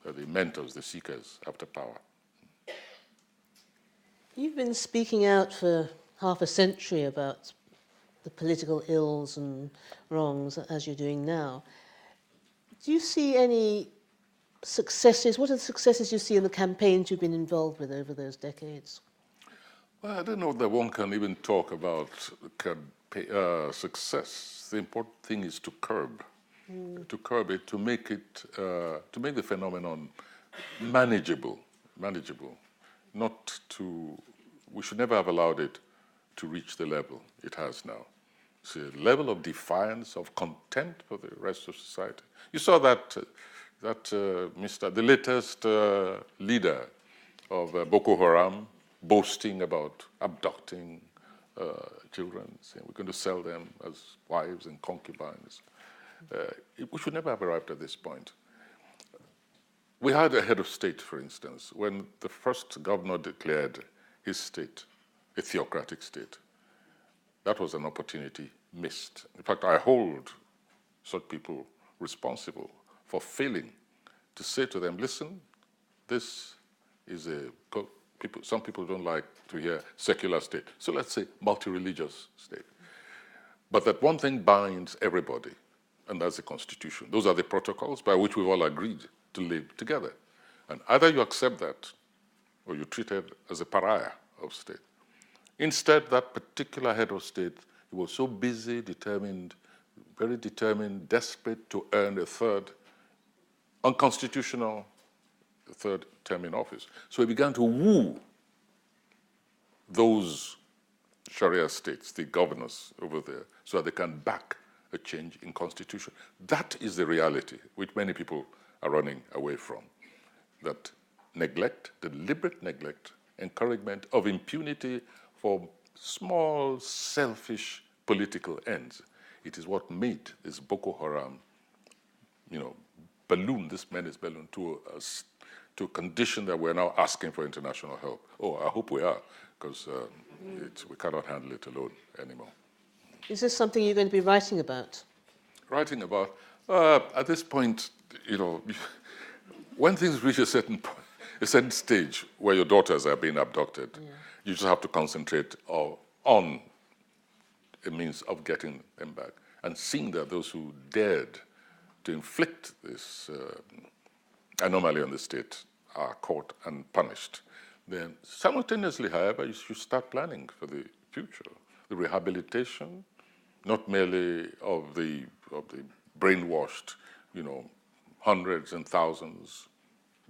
the mentors, the seekers after power. You've been speaking out for half a century about the political ills and wrongs, as you're doing now. Do you see any successes? What are the successes you see in the campaigns you've been involved with over those decades? Well, I don't know that one can even talk about success. The important thing is to curb it, to make the phenomenon manageable. We should never have allowed it to reach the level it has now. It's a level of defiance, of contempt for the rest of society. You saw the latest leader of Boko Haram boasting about abducting children, saying we're going to sell them as wives and concubines. We should never have arrived at this point. We had a head of state, for instance, when the first governor declared his state a theocratic state. That was an opportunity missed. In fact, I hold such people responsible for failing to say to them, listen, this is some people don't like to hear secular state, so let's say multi-religious state. But that one thing binds everybody, and that's the Constitution. Those are the protocols by which we've all agreed to live together. And either you accept that, or you're treated as a pariah of state. Instead, that particular head of state, he was so busy, very determined, desperate to earn a third unconstitutional third term in office. So he began to woo those Sharia states, the governors over there, so that they can back a change in constitution. That is the reality which many people are running away from. That neglect, deliberate neglect encouragement of impunity for small, selfish political ends. It is what made this Boko Haram, balloon, this menace balloon, to a condition that we're now asking for international help. Oh, I hope we are, because we cannot handle it alone anymore. Is this something you're going to be writing about? Writing about, at this point, when things reach a certain stage where your daughters are being abducted, you just have to concentrate on a means of getting them back, and seeing that those who dared to inflict this anomaly on the state are caught and punished. Then simultaneously, however, you should start planning for the future, the rehabilitation, not merely of the brainwashed, hundreds and thousands,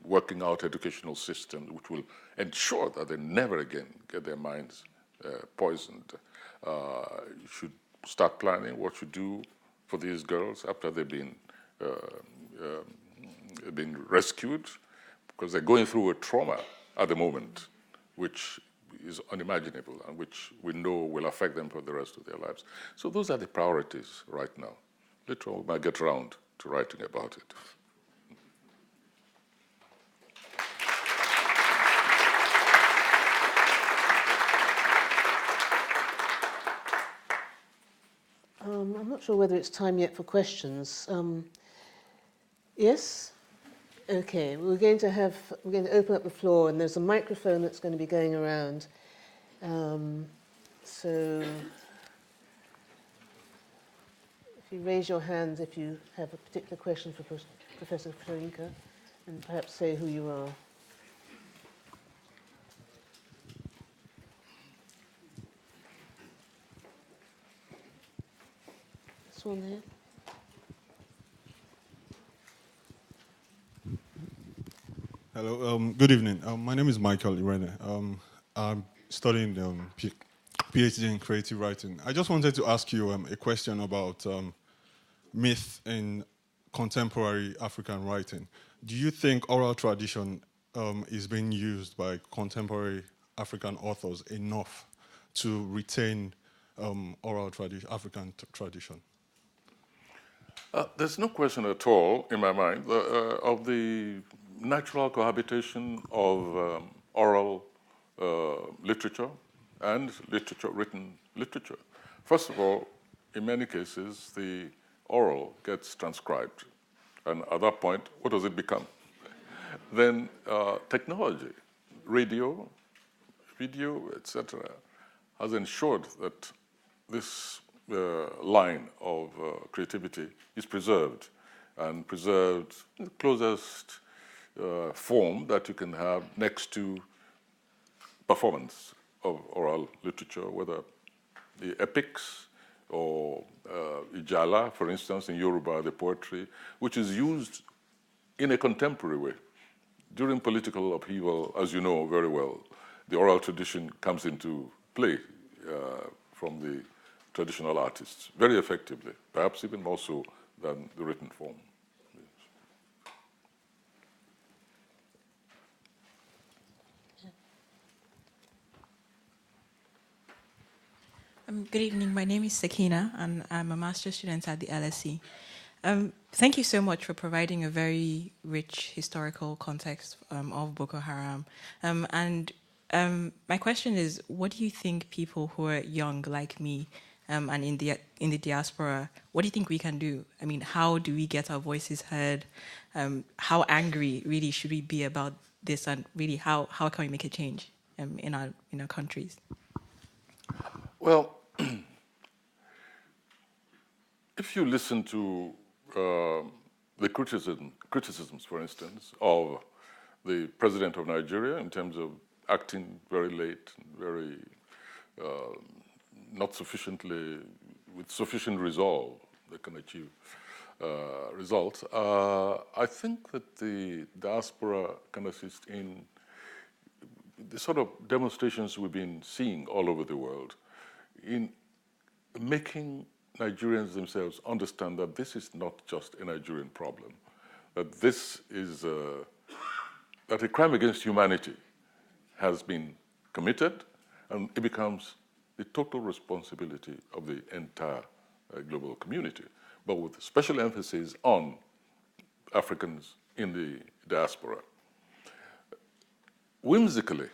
working out educational systems which will ensure that they never again get their minds poisoned. You should start planning what you do for these girls after they've been rescued, because they're going through a trauma at the moment which is unimaginable and which we know will affect them for the rest of their lives. So those are the priorities right now. Later on, we might get around to writing about it. I'm not sure whether it's time yet for questions. Yes? Okay, we're going to open up the floor, and there's a microphone that's going to be going around. So if you raise your hand if you have a particular question for Professor Soyinka, and perhaps say who you are. This one there. Hello, good evening. My name is Michael Irene. I'm studying PhD in creative writing. I just wanted to ask you a question about myth in contemporary African writing. Do you think oral tradition is being used by contemporary African authors enough to retain oral African tradition? There's no question at all in my mind of the natural cohabitation of oral literature and written literature. First of all, in many cases, the oral gets transcribed. And at that point, what does it become? Then technology, radio, video, etc., has ensured that this line of creativity is preserved, and preserved in the closest form that you can have next to performance of oral literature, whether the epics or Ijala, for instance, in Yoruba, the poetry, which is used in a contemporary way. During political upheaval, as you know very well, the oral tradition comes into play from the traditional artists very effectively, perhaps even more so than the written form. Good evening. My name is Sakina, and I'm a master's student at the LSE. Thank you so much for providing a very rich historical context of Boko Haram. My question is, what do you think people who are young like me and in the diaspora, what do you think we can do? I mean, how do we get our voices heard? How angry really should we be about this, and really how can we make a change in our countries? Well, if you listen to the criticisms, for instance, of the president of Nigeria in terms of acting very late, very not sufficiently, with sufficient resolve that can achieve results, I think that the diaspora can assist in the sort of demonstrations we've been seeing all over the world in making Nigerians themselves understand that this is not just a Nigerian problem, that this is that a crime against humanity has been committed, and it becomes the total responsibility of the entire global community, but with special emphasis on Africans in the diaspora. Whimsically,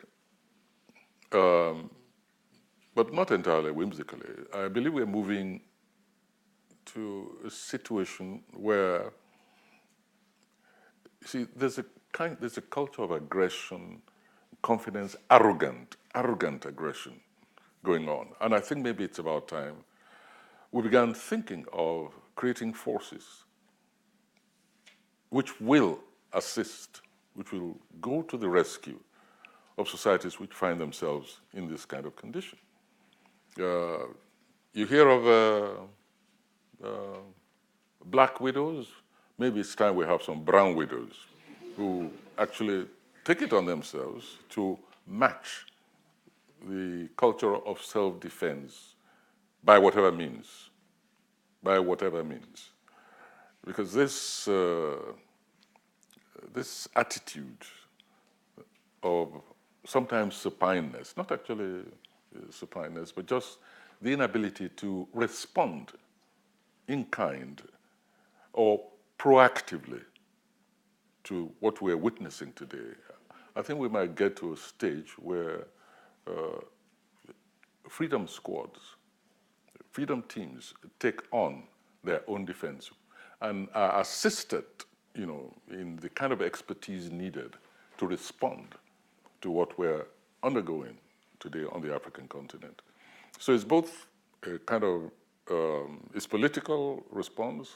but not entirely whimsically, I believe we're moving to a situation where, you see, there's a culture of aggression, confidence, arrogant aggression going on. And I think maybe it's about time we began thinking of creating forces which will assist, which will go to the rescue of societies which find themselves in this kind of condition. You hear of black widows. Maybe it's time we have some brown widows who actually take it on themselves to match the culture of self-defense by whatever means, because this attitude of sometimes supineness, not actually supineness, but just the inability to respond in kind or proactively to what we're witnessing today. I think we might get to a stage where freedom squads, freedom teams take on their own defense and are assisted, in the kind of expertise needed to respond to what we're undergoing today on the African continent. So it's both a kind of it's political response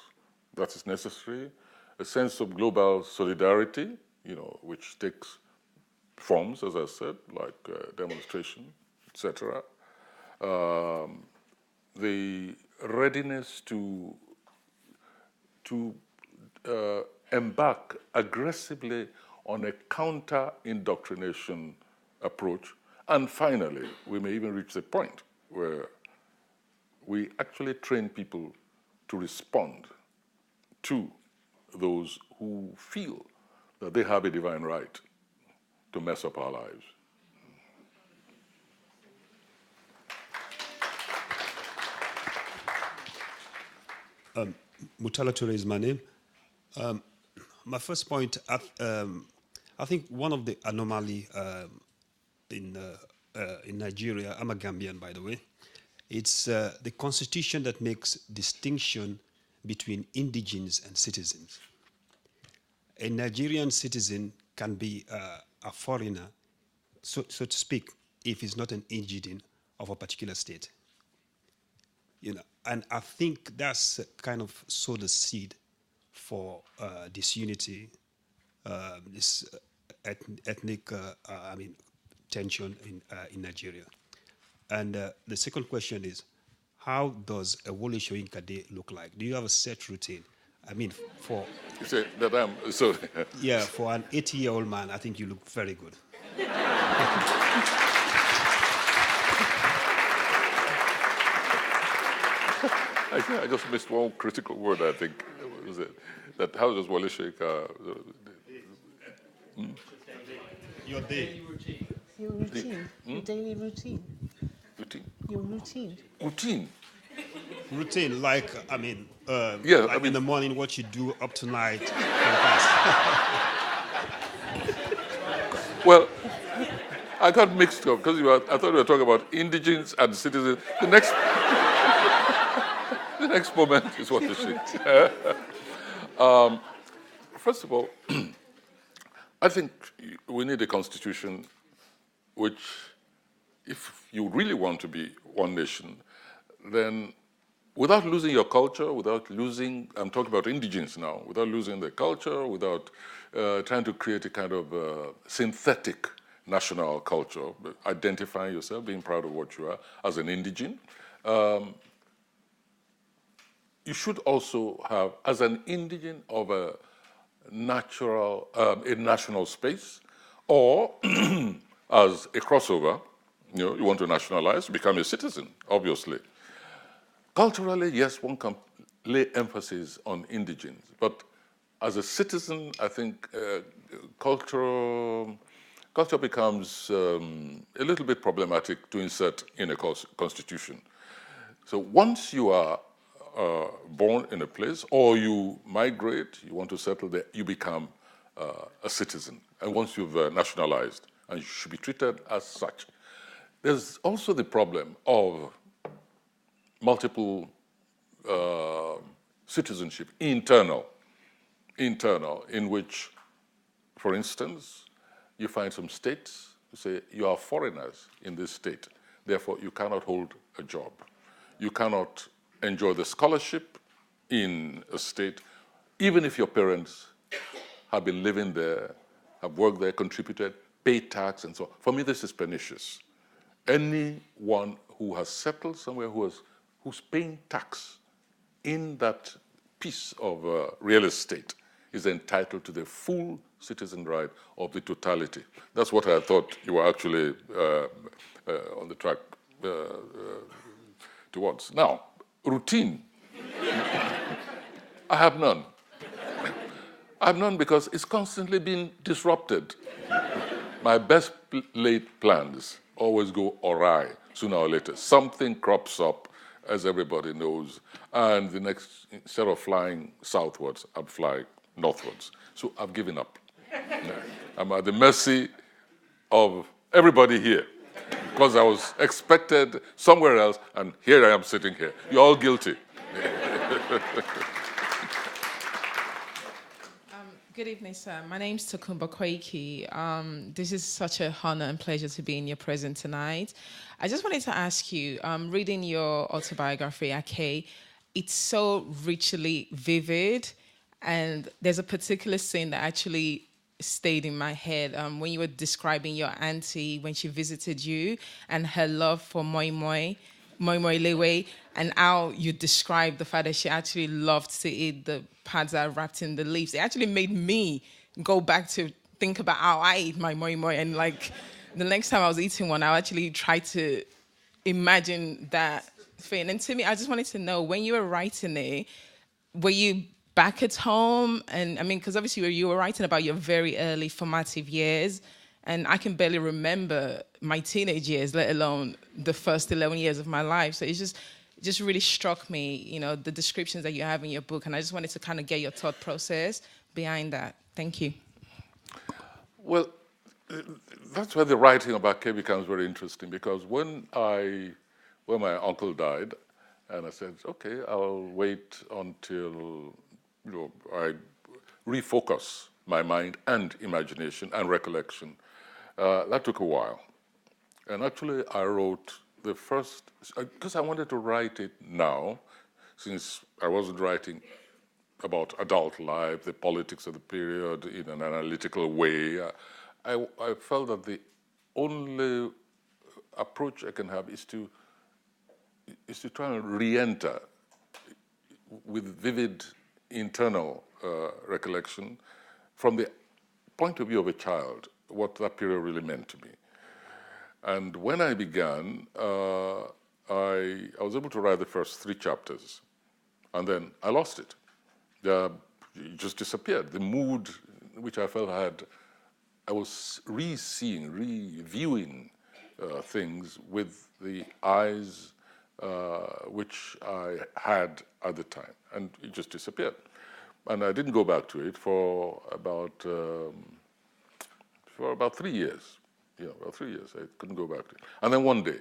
that is necessary, a sense of global solidarity, which takes forms, as I said, like demonstration, etc. The readiness to embark aggressively on a counter-indoctrination approach. And finally, we may even reach the point where we actually train people to respond to those who feel that they have a divine right to mess up our lives. Mutala Toure is my name. My first point, I think one of the anomaly in Nigeria, I'm a Gambian, by the way, it's the constitution that makes distinction between indigenes and citizens. A Nigerian citizen can be a foreigner, so to speak, if he's not an indigene of a particular state. And I think that's kind of sowed the seed for disunity, this ethnic, tension in Nigeria. And the second question is, how does a Wole Soyinka day look like? Do you have a set routine? For... You say that I'm... So... Yeah, for an 80-year-old man, I think you look very good. I just missed one critical word, I think. Was it that how does Wole Soyinka... Your day. Your routine. Your daily routine. Routine. Your routine. Routine. Routine, like, in the morning, what you do up to night. Well, I got mixed up because I thought we were talking about indigenes and citizens. The next moment is what you say. First of all, I think we need a constitution which, if you really want to be one nation, then without losing your culture, without losing, I'm talking about indigenes now, without losing their culture, without trying to create a kind of synthetic national culture, identifying yourself, being proud of what you are as an indigene, you should also have, as an indigene of a national space, or as a crossover, you want to nationalize, become a citizen, obviously. Culturally, yes, one can lay emphasis on indigenes, but as a citizen, I think cultural culture becomes a little bit problematic to insert in a constitution. So once you are born in a place, or you migrate, you want to settle there, you become a citizen. And once you've nationalized, and you should be treated as such. There's also the problem of multiple citizenship, internal, in which, for instance, you find some states who say you are foreigners in this state, therefore you cannot hold a job. You cannot enjoy the scholarship in a state, even if your parents have been living there, have worked there, contributed, paid tax, and so on. For me, this is pernicious. Anyone who has settled somewhere, who's paying tax in that piece of real estate is entitled to the full citizen right of the totality. That's what I thought you were actually on the track towards. Now, routine. I have none. I have none because it's constantly being disrupted. My best laid plans always go awry sooner or later. Something crops up, as everybody knows, and the next, instead of flying southwards, I'm flying northwards. So I've given up. I'm at the mercy of everybody here because I was expected somewhere else, and here I am sitting here. You're all guilty. Good evening, sir. My name's Tokumba Koiki. This is such a honor and pleasure to be in your presence tonight. I just wanted to ask you, reading your autobiography, Ake, it's so richly vivid, and there's a particular scene that actually stayed in my head when you were describing your auntie when she visited you and her love for moi moi lewe, and how you described the fact that she actually loved to eat the pads that are wrapped in the leaves. It actually made me go back to think about how I eat my moi moi, and like the next time I was eating one, I actually tried to imagine that thing. And to me, I just wanted to know, when you were writing it, were you back at home? And I mean, because obviously you were writing about your very early formative years, and I can barely remember my teenage years, let alone the first 11 years of my life. So it just really struck me, you know, the descriptions that you have in your book. And I just wanted to kind of get your thought process behind that. Thank you. Well, that's where the writing about K becomes very interesting, because when my uncle died, and I said, okay, I'll wait until I refocus my mind and imagination and recollection. That took a while. And actually, I wrote the first, because I wanted to write it now, since I wasn't writing about adult life, the politics of the period in an analytical way. I felt that the only approach I can have is to try and re-enter with vivid internal recollection from the point of view of a child, what that period really meant to me. And when I began, I was able to write the first 3 chapters, and then I lost it. It just disappeared. The mood which I felt I was re-seeing, reviewing things with the eyes which I had at the time, and it just disappeared. And I didn't go back to it for about 3 years. Yeah, about 3 years. I couldn't go back to it. And then one day,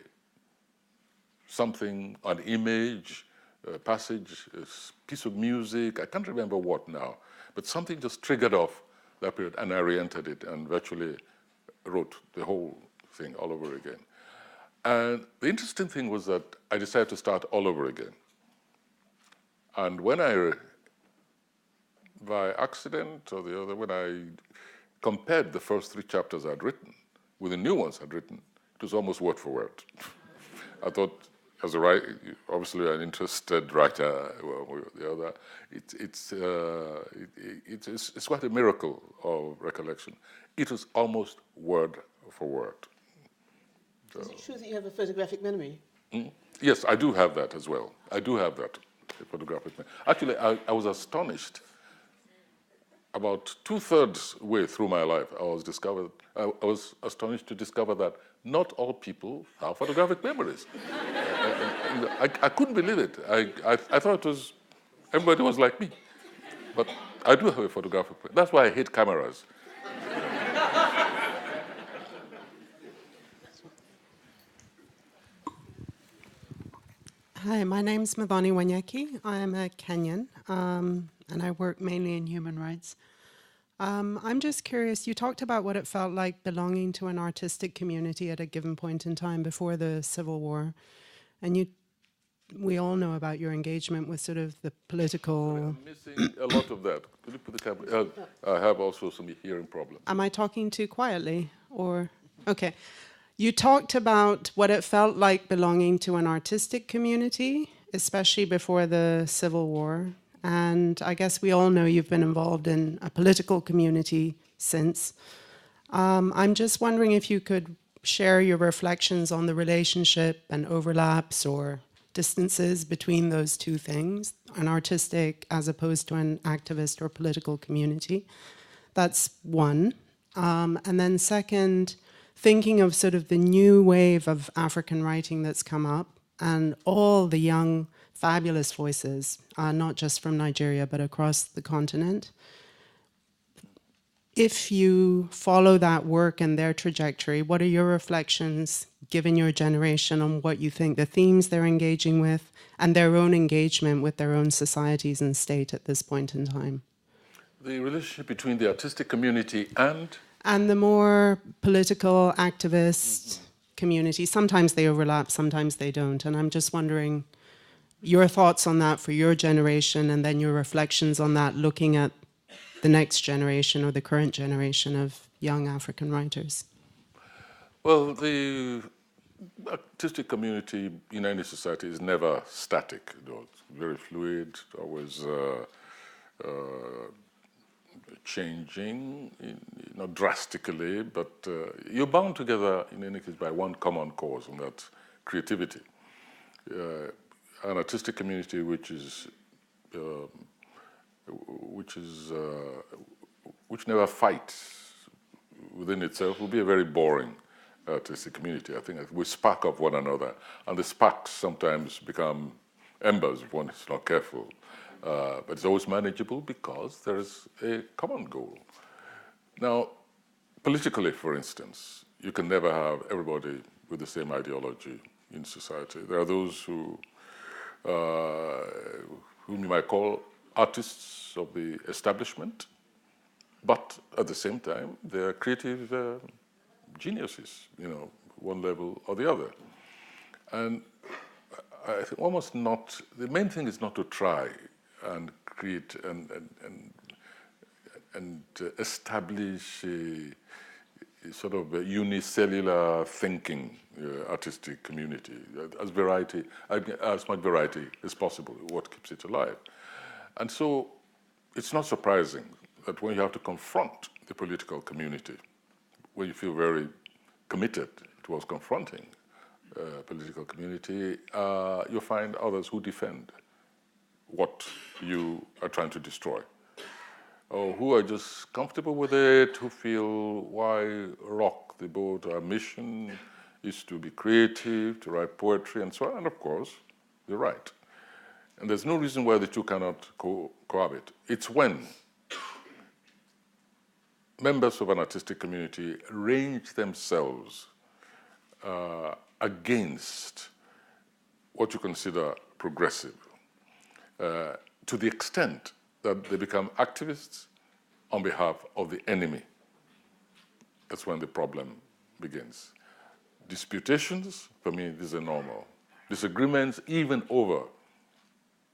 something, an image, a passage, a piece of music, I can't remember what now, but something just triggered off that period, and I re-entered it and virtually wrote the whole thing all over again. And the interesting thing was that I decided to start all over again. And when by accident or the other, when I compared the first 3 chapters I'd written with the new ones I'd written, it was almost word for word. I thought, as a writer, obviously an interested writer, the other, it's quite a miracle of recollection. It was almost word for word. So, is it true that you have a photographic memory? Yes, I do have that as well. I do have that, a photographic memory. Actually, I was astonished about 2/3 way through my life, I was astonished to discover that not all people have photographic memories. I couldn't believe it. I thought everybody was like me. But I do have a photographic memory. That's why I hate cameras. Hi, my name's Mavani Wanyeki. I am a Kenyan, and I work mainly in human rights. I'm just curious, you talked about what it felt like belonging to an artistic community at a given point in time before the Civil War. And we all know about your engagement with sort of the political... Sorry, I'm missing a lot of that. Could you put the camera? I have also some hearing problems. Am I talking too quietly? Or okay. You talked about what it felt like belonging to an artistic community, especially before the Civil War. And I guess we all know you've been involved in a political community since. I'm just wondering if you could share your reflections on the relationship and overlaps or distances between those two things, an artistic as opposed to an activist or political community. That's one. And then second, thinking of sort of the new wave of African writing that's come up and all the young, fabulous voices, not just from Nigeria, but across the continent. If you follow that work and their trajectory, what are your reflections, given your generation, on what you think the themes they're engaging with and their own engagement with their own societies and state at this point in time? The relationship between the artistic community and the more political activist community. Sometimes they overlap, sometimes they don't. And I'm just wondering your thoughts on that for your generation, and then your reflections on that looking at the next generation or the current generation of young African writers. Well, the artistic community in any society is never static. It's very fluid, always changing, not drastically, but you're bound together in any case by one common cause, and that's creativity. An artistic community which never fights within itself will be a very boring artistic community. I think we spark off one another, and the sparks sometimes become embers if one is not careful. But it's always manageable because there is a common goal. Now, politically, for instance, you can never have everybody with the same ideology in society. There are those whom you might call artists of the establishment, but at the same time, they're creative geniuses, one level or the other. And I think almost not, the main thing is not to try and create and establish a sort of a unicellular thinking artistic community. As much variety as possible, what keeps it alive. And so it's not surprising that when you have to confront the political community, when you feel very committed towards confronting political community, you find others who defend what you are trying to destroy, or who are just comfortable with it, who feel why rock the boat. Our mission is to be creative, to write poetry, and so on. And of course, you're right. And there's no reason why the two cannot cohabit. It's when members of an artistic community range themselves against what you consider progressive, to the extent that they become activists on behalf of the enemy. That's when the problem begins. Disputations, for me, these are normal. Disagreements, even over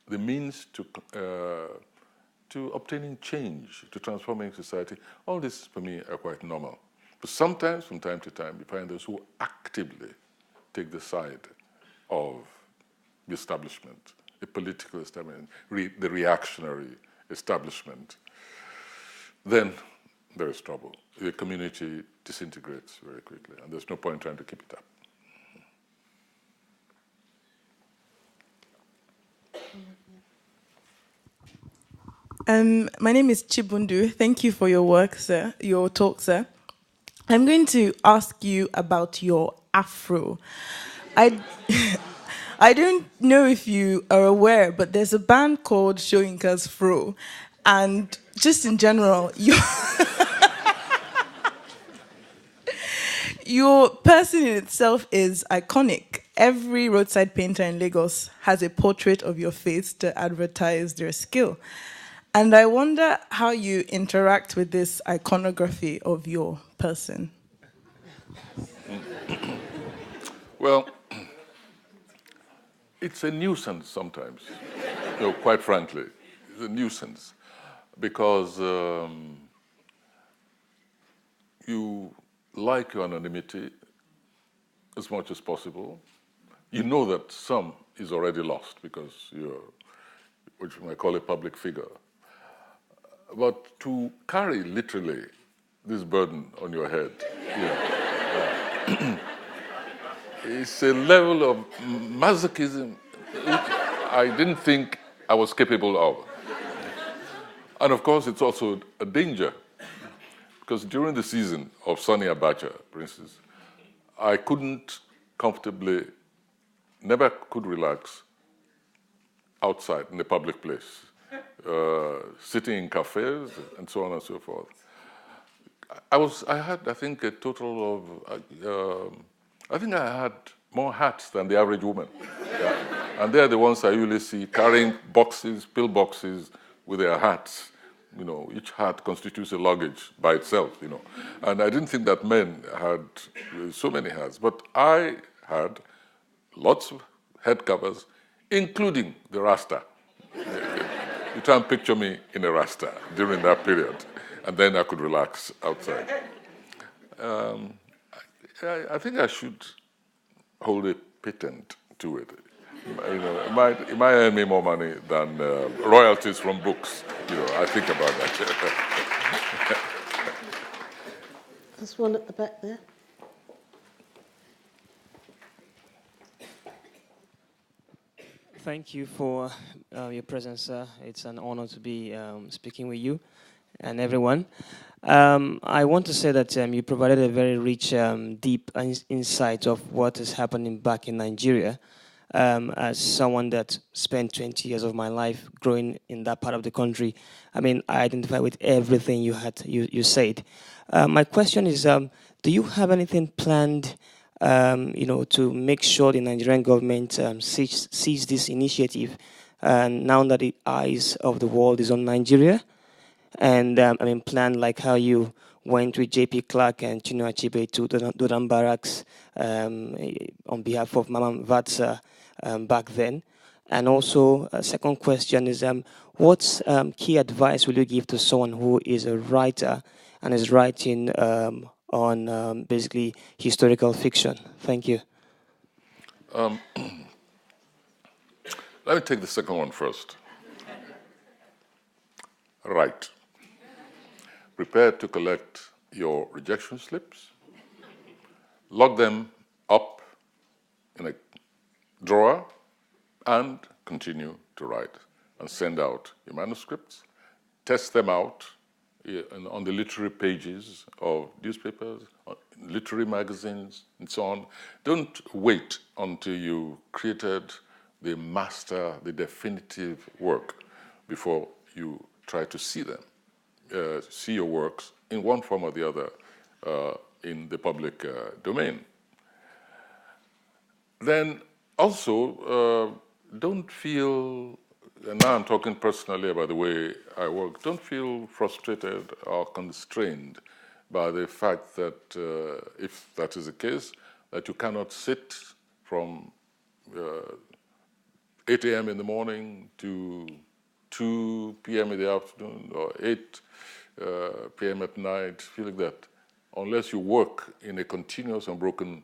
the means to obtaining change, to transforming society, all this, for me, are quite normal. But sometimes, from time to time, you find those who actively take the side of the establishment, the political establishment, the reactionary establishment. Then there is trouble. The community disintegrates very quickly, and there's no point trying to keep it up. My name is Chibundu. Thank you for your work, sir, your talk, sir. I'm going to ask you about your afro. I, I don't know if you are aware, but there's a band called Soyinka's Fro. And just in general, your person in itself is iconic. Every roadside painter in Lagos has a portrait of your face to advertise their skill. And I wonder how you interact with this iconography of your person. Well, it's a nuisance sometimes, quite frankly. It's a nuisance because you like your anonymity as much as possible. You know that some is already lost because you're, what you might call a public figure. But to carry literally this burden on your head, it's a level of masochism which I didn't think I was capable of. And of course, it's also a danger because during the season of Sani Abacha, for instance, I couldn't comfortably, never could relax outside in a public place, sitting in cafes and so on and so forth. I had, I think, a total of, I think I had more hats than the average woman. Yeah. And they're the ones I usually see carrying boxes, pill boxes with their hats. Each hat constitutes a luggage by itself, And I didn't think that men had so many hats. But I had lots of head covers, including the Rasta. You try and picture me in a Rasta during that period, and then I could relax outside. I think I should hold a patent to it. It might earn me more money than royalties from books. I think about that. There's one at the back there. Thank you for your presence, sir. It's an honor to be speaking with you and everyone. I want to say that you provided a very rich, deep insight of what is happening back in Nigeria. As someone that spent 20 years of my life growing in that part of the country, I identify with everything you said. My question is, do you have anything planned, to make sure the Nigerian government sees this initiative now that the eyes of the world is on Nigeria? And plan like how you went with J.P. Clark and Chinua Achebe to Dodan Barracks on behalf of Mama Vatsa back then. And also, a second question is, what key advice will you give to someone who is a writer and is writing on basically historical fiction? Thank you. Let me take the second one first. Right. Prepare to collect your rejection slips, lock them up in a drawer, and continue to write and send out your manuscripts. Test them out on the literary pages of newspapers, literary magazines, and so on. Don't wait until you created the master, the definitive work before you try to see them. See your works in one form or the other in the public domain. Then also, don't feel, and now I'm talking personally about the way I work, don't feel frustrated or constrained by the fact that if that is the case, that you cannot sit from 8 a.m. in the morning to 2 p.m. in the afternoon or 8 p.m. at night, feeling that unless you work in a continuous and broken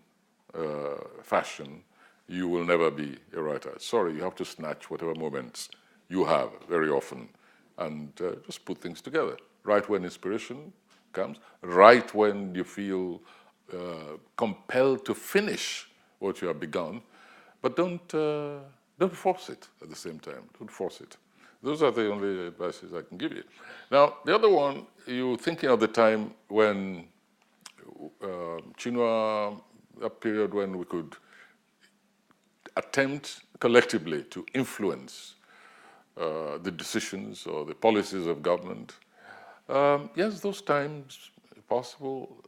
fashion, you will never be a writer. Sorry, you have to snatch whatever moments you have very often and just put things together. Write when inspiration comes. Write when you feel compelled to finish what you have begun, but don't force it at the same time. Don't force it. Those are the only advices I can give you. Now, the other one, you're thinking of the time when Chinua, that period when we could attempt collectively to influence the decisions or the policies of government. Yes, those times possible.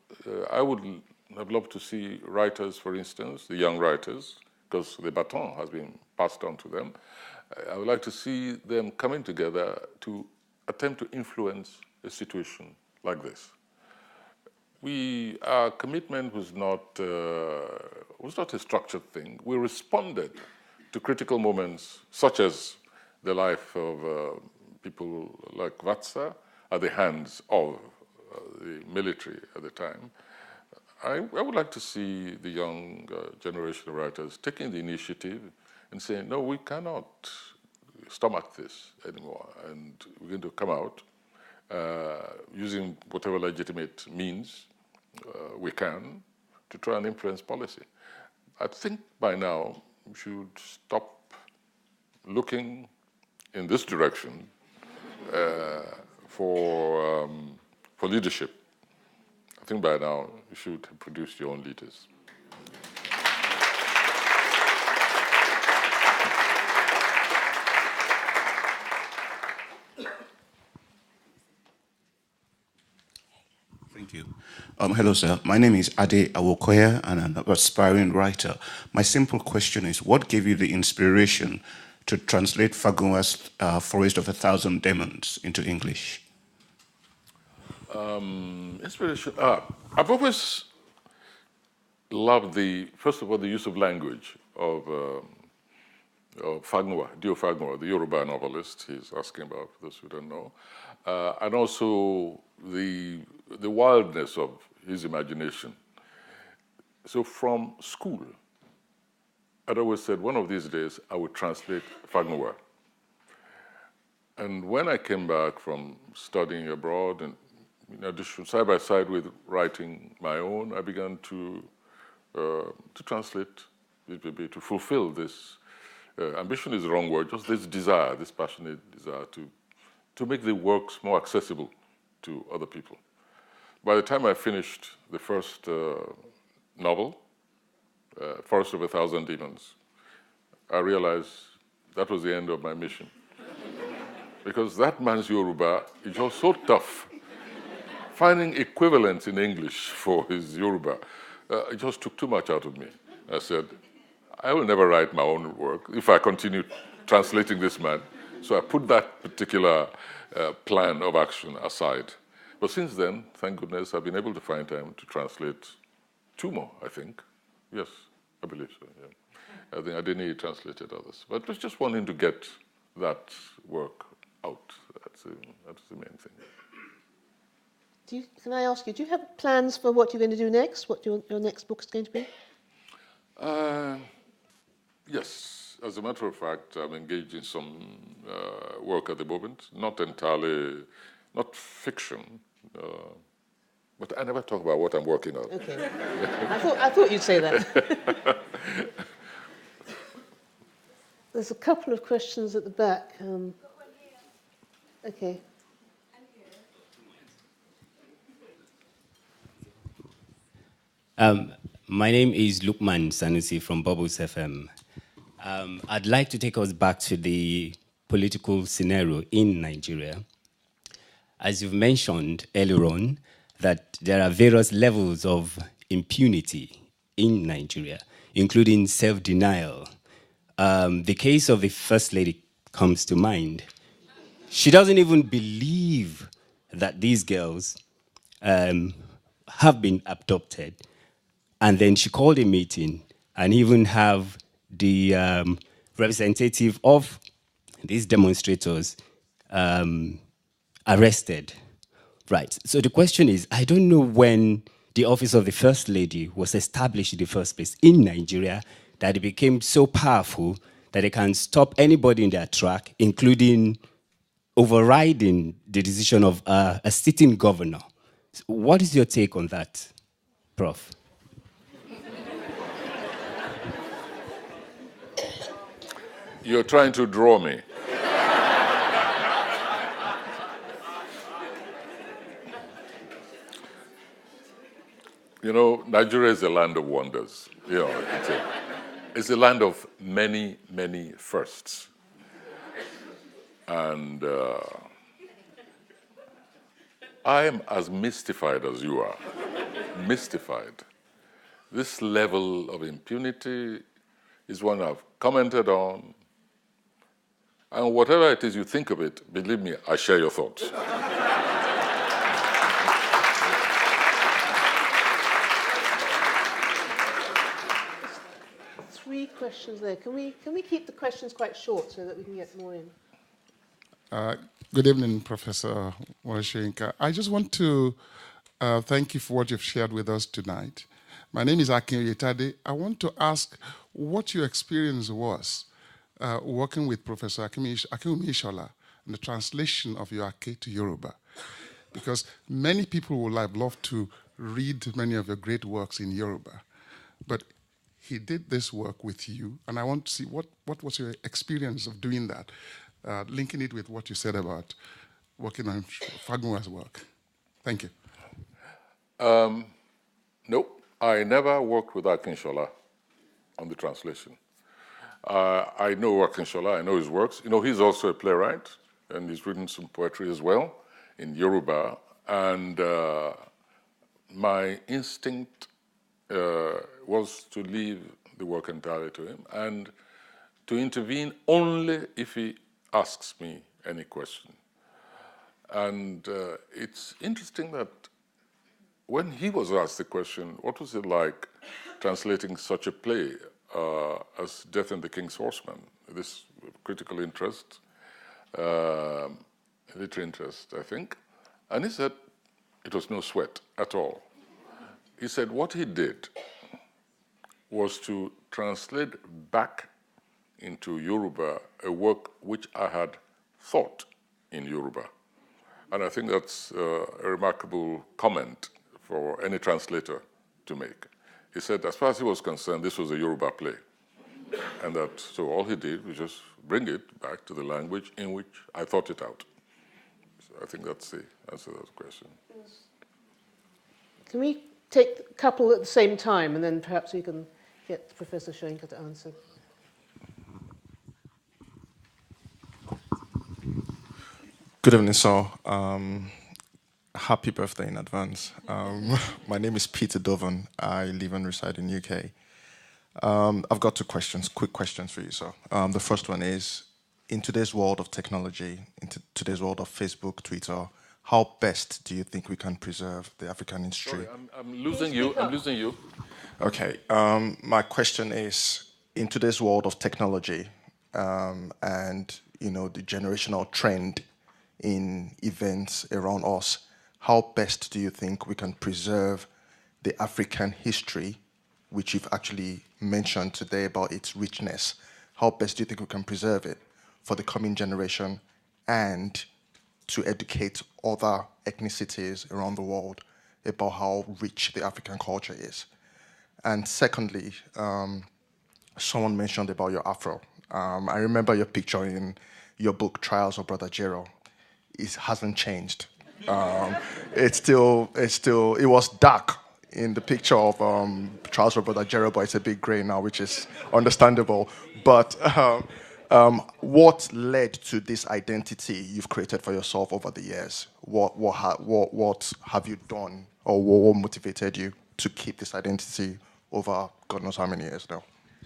I would have loved to see writers, for instance, the young writers, because the baton has been passed on to them. I would like to see them coming together to attempt to influence a situation like this. Our commitment was not a structured thing. We responded to critical moments, such as the life of people like Vatsa at the hands of the military at the time. I would like to see the young generation of writers taking the initiative and saying, no, we cannot stomach this anymore, and we're going to come out using whatever legitimate means we can to try and influence policy. I think by now we should stop looking in this direction for leadership. I think by now you should have produced your own leaders. Thank you. Hello, sir. My name is Ade Awokoya, and I'm an aspiring writer. My simple question is, what gave you the inspiration to translate Fagunwa's Forest of a Thousand Demons into English? Inspiration. I've always loved first of all, the use of language of Fagunwa, Dio Fagunwa, the Yoruba novelist he's asking about, for those who don't know, and also the wildness of his imagination. So from school, I'd always said, one of these days, I would translate Fagunwa. And when I came back from studying abroad, and in addition, side by side with writing my own, I began to translate, to fulfill this. Ambition is the wrong word, just this desire, this passionate desire to make the works more accessible to other people. By the time I finished the first novel, Forest of a Thousand Demons, I realized that was the end of my mission. Because that man's Yoruba is just so tough. Finding equivalents in English for his Yoruba, it just took too much out of me. I said, I will never write my own work if I continue translating this man. So I put that particular plan of action aside. But since then, thank goodness, I've been able to find time to translate 2 more, I think. Yes, I believe so, yeah. I think I didn't translated others. But it was just wanting to get that work out. That's the main thing. Can I ask you, do you have plans for what you're going to do next? What your next book is going to be? Yes. As a matter of fact, I'm engaged in some work at the moment. Not entirely, not fiction. But I never talk about what I'm working on. Okay. I thought you'd say that. There's a couple of questions at the back. Okay. My name is Lukman Sanusi from Bubbles FM. I'd like to take us back to the political scenario in Nigeria. As you've mentioned earlier on, that there are various levels of impunity in Nigeria, including self-denial. The case of the First Lady comes to mind. She doesn't even believe that these girls have been abducted. And then she called a meeting and even have the representative of these demonstrators arrested. Right. So the question is, I don't know when the office of the First Lady was established in the first place in Nigeria that it became so powerful that it can stop anybody in their track, including overriding the decision of a sitting governor. What is your take on that, Prof? You're trying to draw me. You know, Nigeria is a land of wonders. You know, it's a land of many, many firsts. And I am as mystified as you are. Mystified. This level of impunity is one I've commented on. And whatever it is you think of it, believe me, I share your thoughts. Three questions there. Can we keep the questions quite short so that we can get more in? Good evening, Professor Wole Soyinka. I just want to thank you for what you've shared with us tonight. My name is Akin Oyetade. I want to ask what your experience was working with Professor Akinwumi Ishola in the translation of your Ake to Yoruba. Because many people would have loved to read many of your great works in Yoruba. But he did this work with you, and I want to see what was your experience of doing that, linking it with what you said about working on Fagunwa's work. Thank you. Nope, I never worked with Akinshola on the translation. I know Akinshola, I know his works. You know, he's also a playwright, and he's written some poetry as well in Yoruba. And my instinct was to leave the work entirely to him and to intervene only if he asks me any question. And it's interesting that when he was asked the question, what was it like translating such a play as Death and the King's Horseman, this critical interest, literary interest, I think. And he said it was no sweat at all. He said what he did was to translate back into Yoruba a work which I had thought in Yoruba. And I think that's a remarkable comment for any translator to make. He said, as far as he was concerned, this was a Yoruba play. And that, so all he did was just bring it back to the language in which I thought it out. So I think that's the answer to that question. Can we take a couple at the same time, and then perhaps we can get Professor Soyinka to answer? Good evening, sir. Happy birthday in advance. My name is Peter Dovan. I live and reside in the UK. I've got two questions, quick questions for you, sir. The first one is, in today's world of technology, in today's world of Facebook, Twitter, how best do you think we can preserve the African history? Sorry, I'm losing you. I'm losing you. Okay. My question is, in today's world of technology and the generational trend in events around us, how best do you think we can preserve the African history, which you've actually mentioned today about its richness? How best do you think we can preserve it for the coming generation and to educate other ethnicities around the world about how rich the African culture is? And secondly, someone mentioned about your afro. I remember your picture in your book, Trials of Brother Jero. It hasn't changed. It was dark in the picture of Trials of Brother Jero, but it's a bit gray now, which is understandable. But what led to this identity you've created for yourself over the years? What have you done, or what motivated you to keep this identity over God knows how many years now?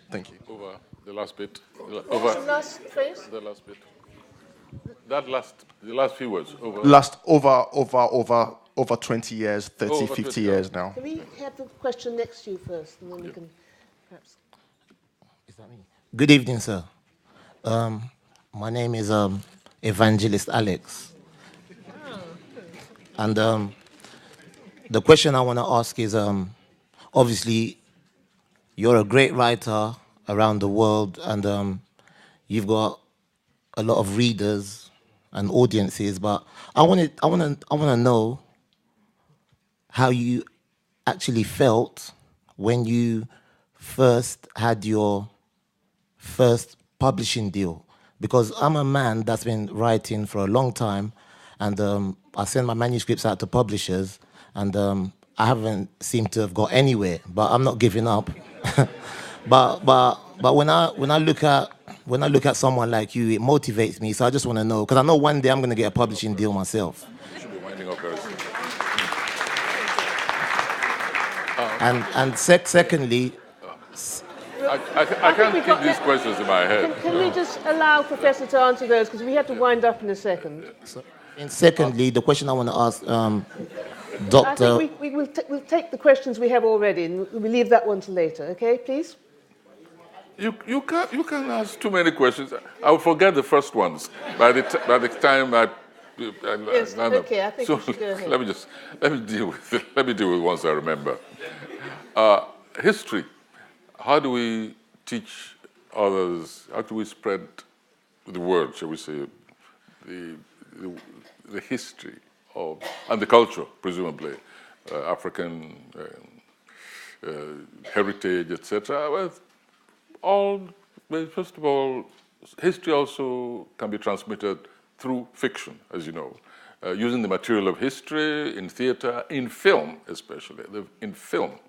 Thank you. Over the last bit. What was the last phrase? The last bit. The last few words. Over 20 years, 30, 50 years now. Can we have the question next to you first, and then we can perhaps... Is that me? Good evening, sir. My name is Evangelist Alex. And the question I want to ask is, obviously, you're a great writer around the world, and you've got a lot of readers and audiences, but I want to know how you actually felt when you first had your first publishing deal. Because I'm a man that's been writing for a long time, and I send my manuscripts out to publishers, and I haven't seemed to have got anywhere, but I'm not giving up. but when I look at someone like you, it motivates me. So I just want to know, because I know one day I'm going to get a publishing deal myself. You should be winding up very soon. And secondly, I can't keep these questions in my head. Can we just allow Professor to answer those, because we have to wind up in a second. and secondly, the question I want to ask Dr. I think we'll take the questions we have already, and we'll leave that one to later. Okay, please. You can't ask too many questions. I will forget the first ones by the time I. Yes. Okay. I think we should go ahead. Let me deal with ones I remember. History. How do we teach others? How do we spread the word, shall we say, the history of and the culture, presumably, African heritage, etc. Well, first of all, history also can be transmitted through fiction, as you know, using the material of history in theater, in film especially, in film.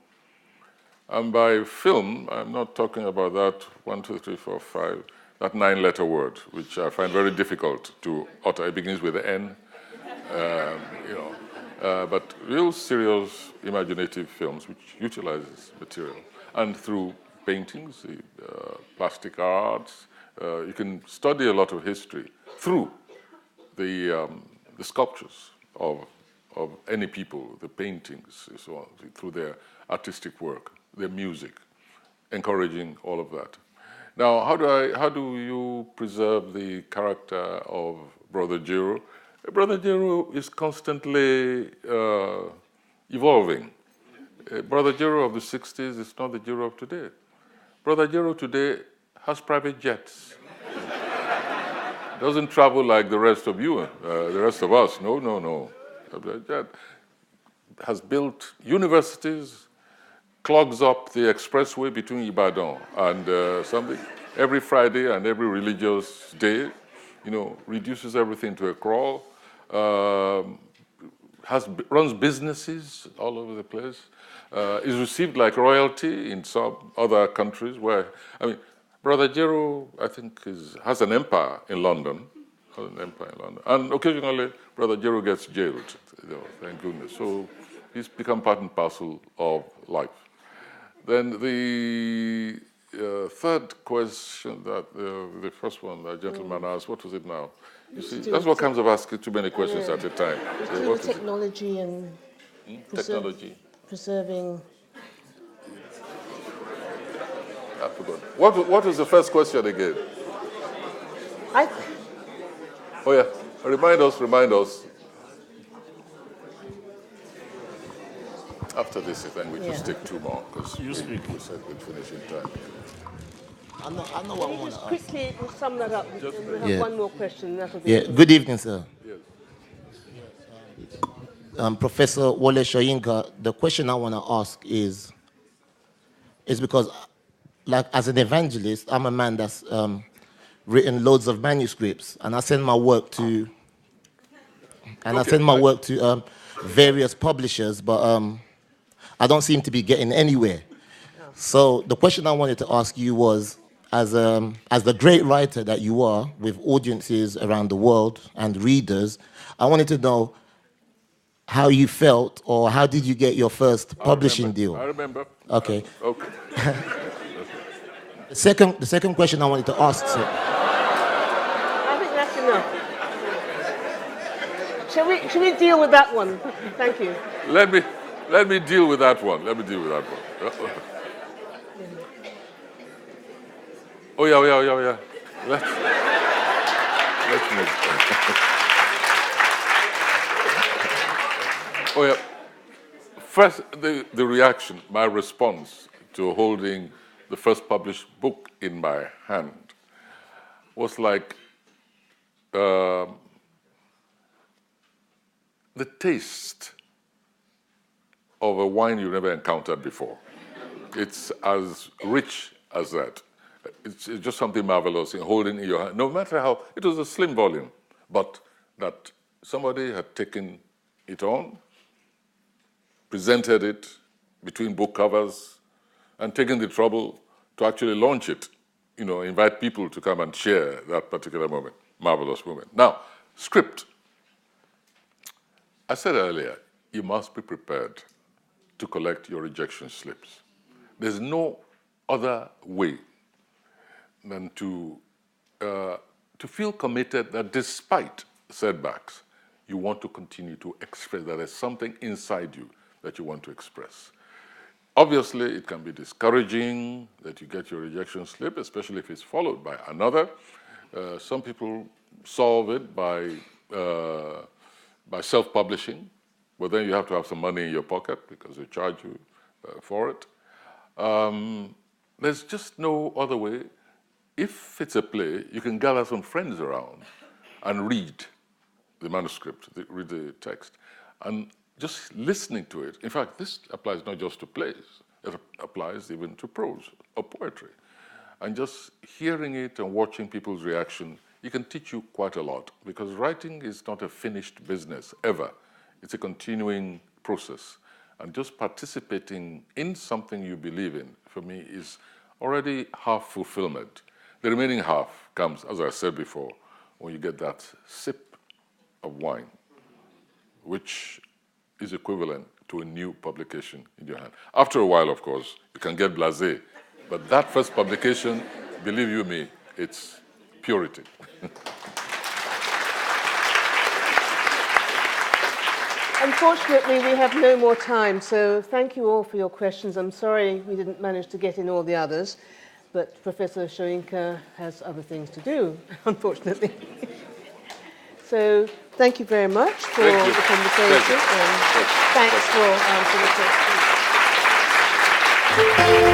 And by film, I'm not talking about that 1, 2, 3, 4, 5, that 9-letter word, which I find very difficult to utter. It begins with an N, but real serious imaginative films which utilizes material. And through paintings, plastic arts, you can study a lot of history through the sculptures of any people, the paintings, and so on, through their artistic work, their music, encouraging all of that. Now, how do you preserve the character of Brother Jiro? Brother Jiro is constantly evolving. Brother Jiro of the 60s is not the Jiro of today. Brother Jiro today has private jets. Doesn't travel like the rest of you, the rest of us. No. Has built universities, clogs up the expressway between Ibadan and something every Friday and every religious day. Reduces everything to a crawl. Runs businesses all over the place. Is received like royalty in some other countries where, Brother Jiro, I think, has an empire in London. And occasionally, Brother Jiro gets jailed, thank goodness. So he's become part and parcel of life. Then the third question, that the first one the gentleman asked, what was it now? You see, that's what comes of asking too many questions at a time. Technology and technology. Preserving. I forgot. What was the first question again? Oh yeah, remind us. After this, I think we just take 2 more, because we said we'd finish in time. I know what I want to just ask. quickly sum that up. We'll have one more question. That'll be Good evening, sir. Yes. Professor Wole Soyinka, the question I want to ask is because, like, as an evangelist, I'm a man that's written loads of manuscripts, and I send my work to various publishers, but I don't seem to be getting anywhere. So the question I wanted to ask you was, as the great writer that you are, with audiences around the world and readers, I wanted to know how you felt, or how did you get your first publishing deal? I remember. Okay. Okay. The second question I wanted to ask, sir. I think that's enough. Shall we deal with that one? Thank you. Let me deal with that one. Oh yeah. Let's move. Oh yeah. First, the reaction, my response to holding the first published book in my hand was like the taste of a wine you've never encountered before. It's as rich as that. It's just something marvelous in holding in your hand, no matter how, it was a slim volume, but that somebody had taken it on, presented it between book covers, and taken the trouble to actually launch it, invite people to come and share that particular moment, marvelous moment. Now, script. I said earlier, you must be prepared to collect your rejection slips. There's no other way than to feel committed that despite setbacks, you want to continue to express that there's something inside you that you want to express. Obviously, it can be discouraging that you get your rejection slip, especially if it's followed by another. Some people solve it by self-publishing, but then you have to have some money in your pocket because they charge you for it. There's just no other way. If it's a play, you can gather some friends around and read the manuscript, read the text, and just listening to it. In fact, this applies not just to plays, it applies even to prose or poetry. And just hearing it and watching people's reaction, it can teach you quite a lot, because writing is not a finished business, ever. It's a continuing process. And just participating in something you believe in, for me, is already half fulfillment. The remaining half comes, as I said before, when you get that sip of wine, which is equivalent to a new publication in your hand. After a while, of course, you can get blasé, but that first publication, believe you me, it's purity. Unfortunately, we have no more time, so thank you all for your questions. I'm sorry we didn't manage to get in all the others, but Professor Soyinka has other things to do, unfortunately. So thank you very much for the conversation, and thanks for answering the questions.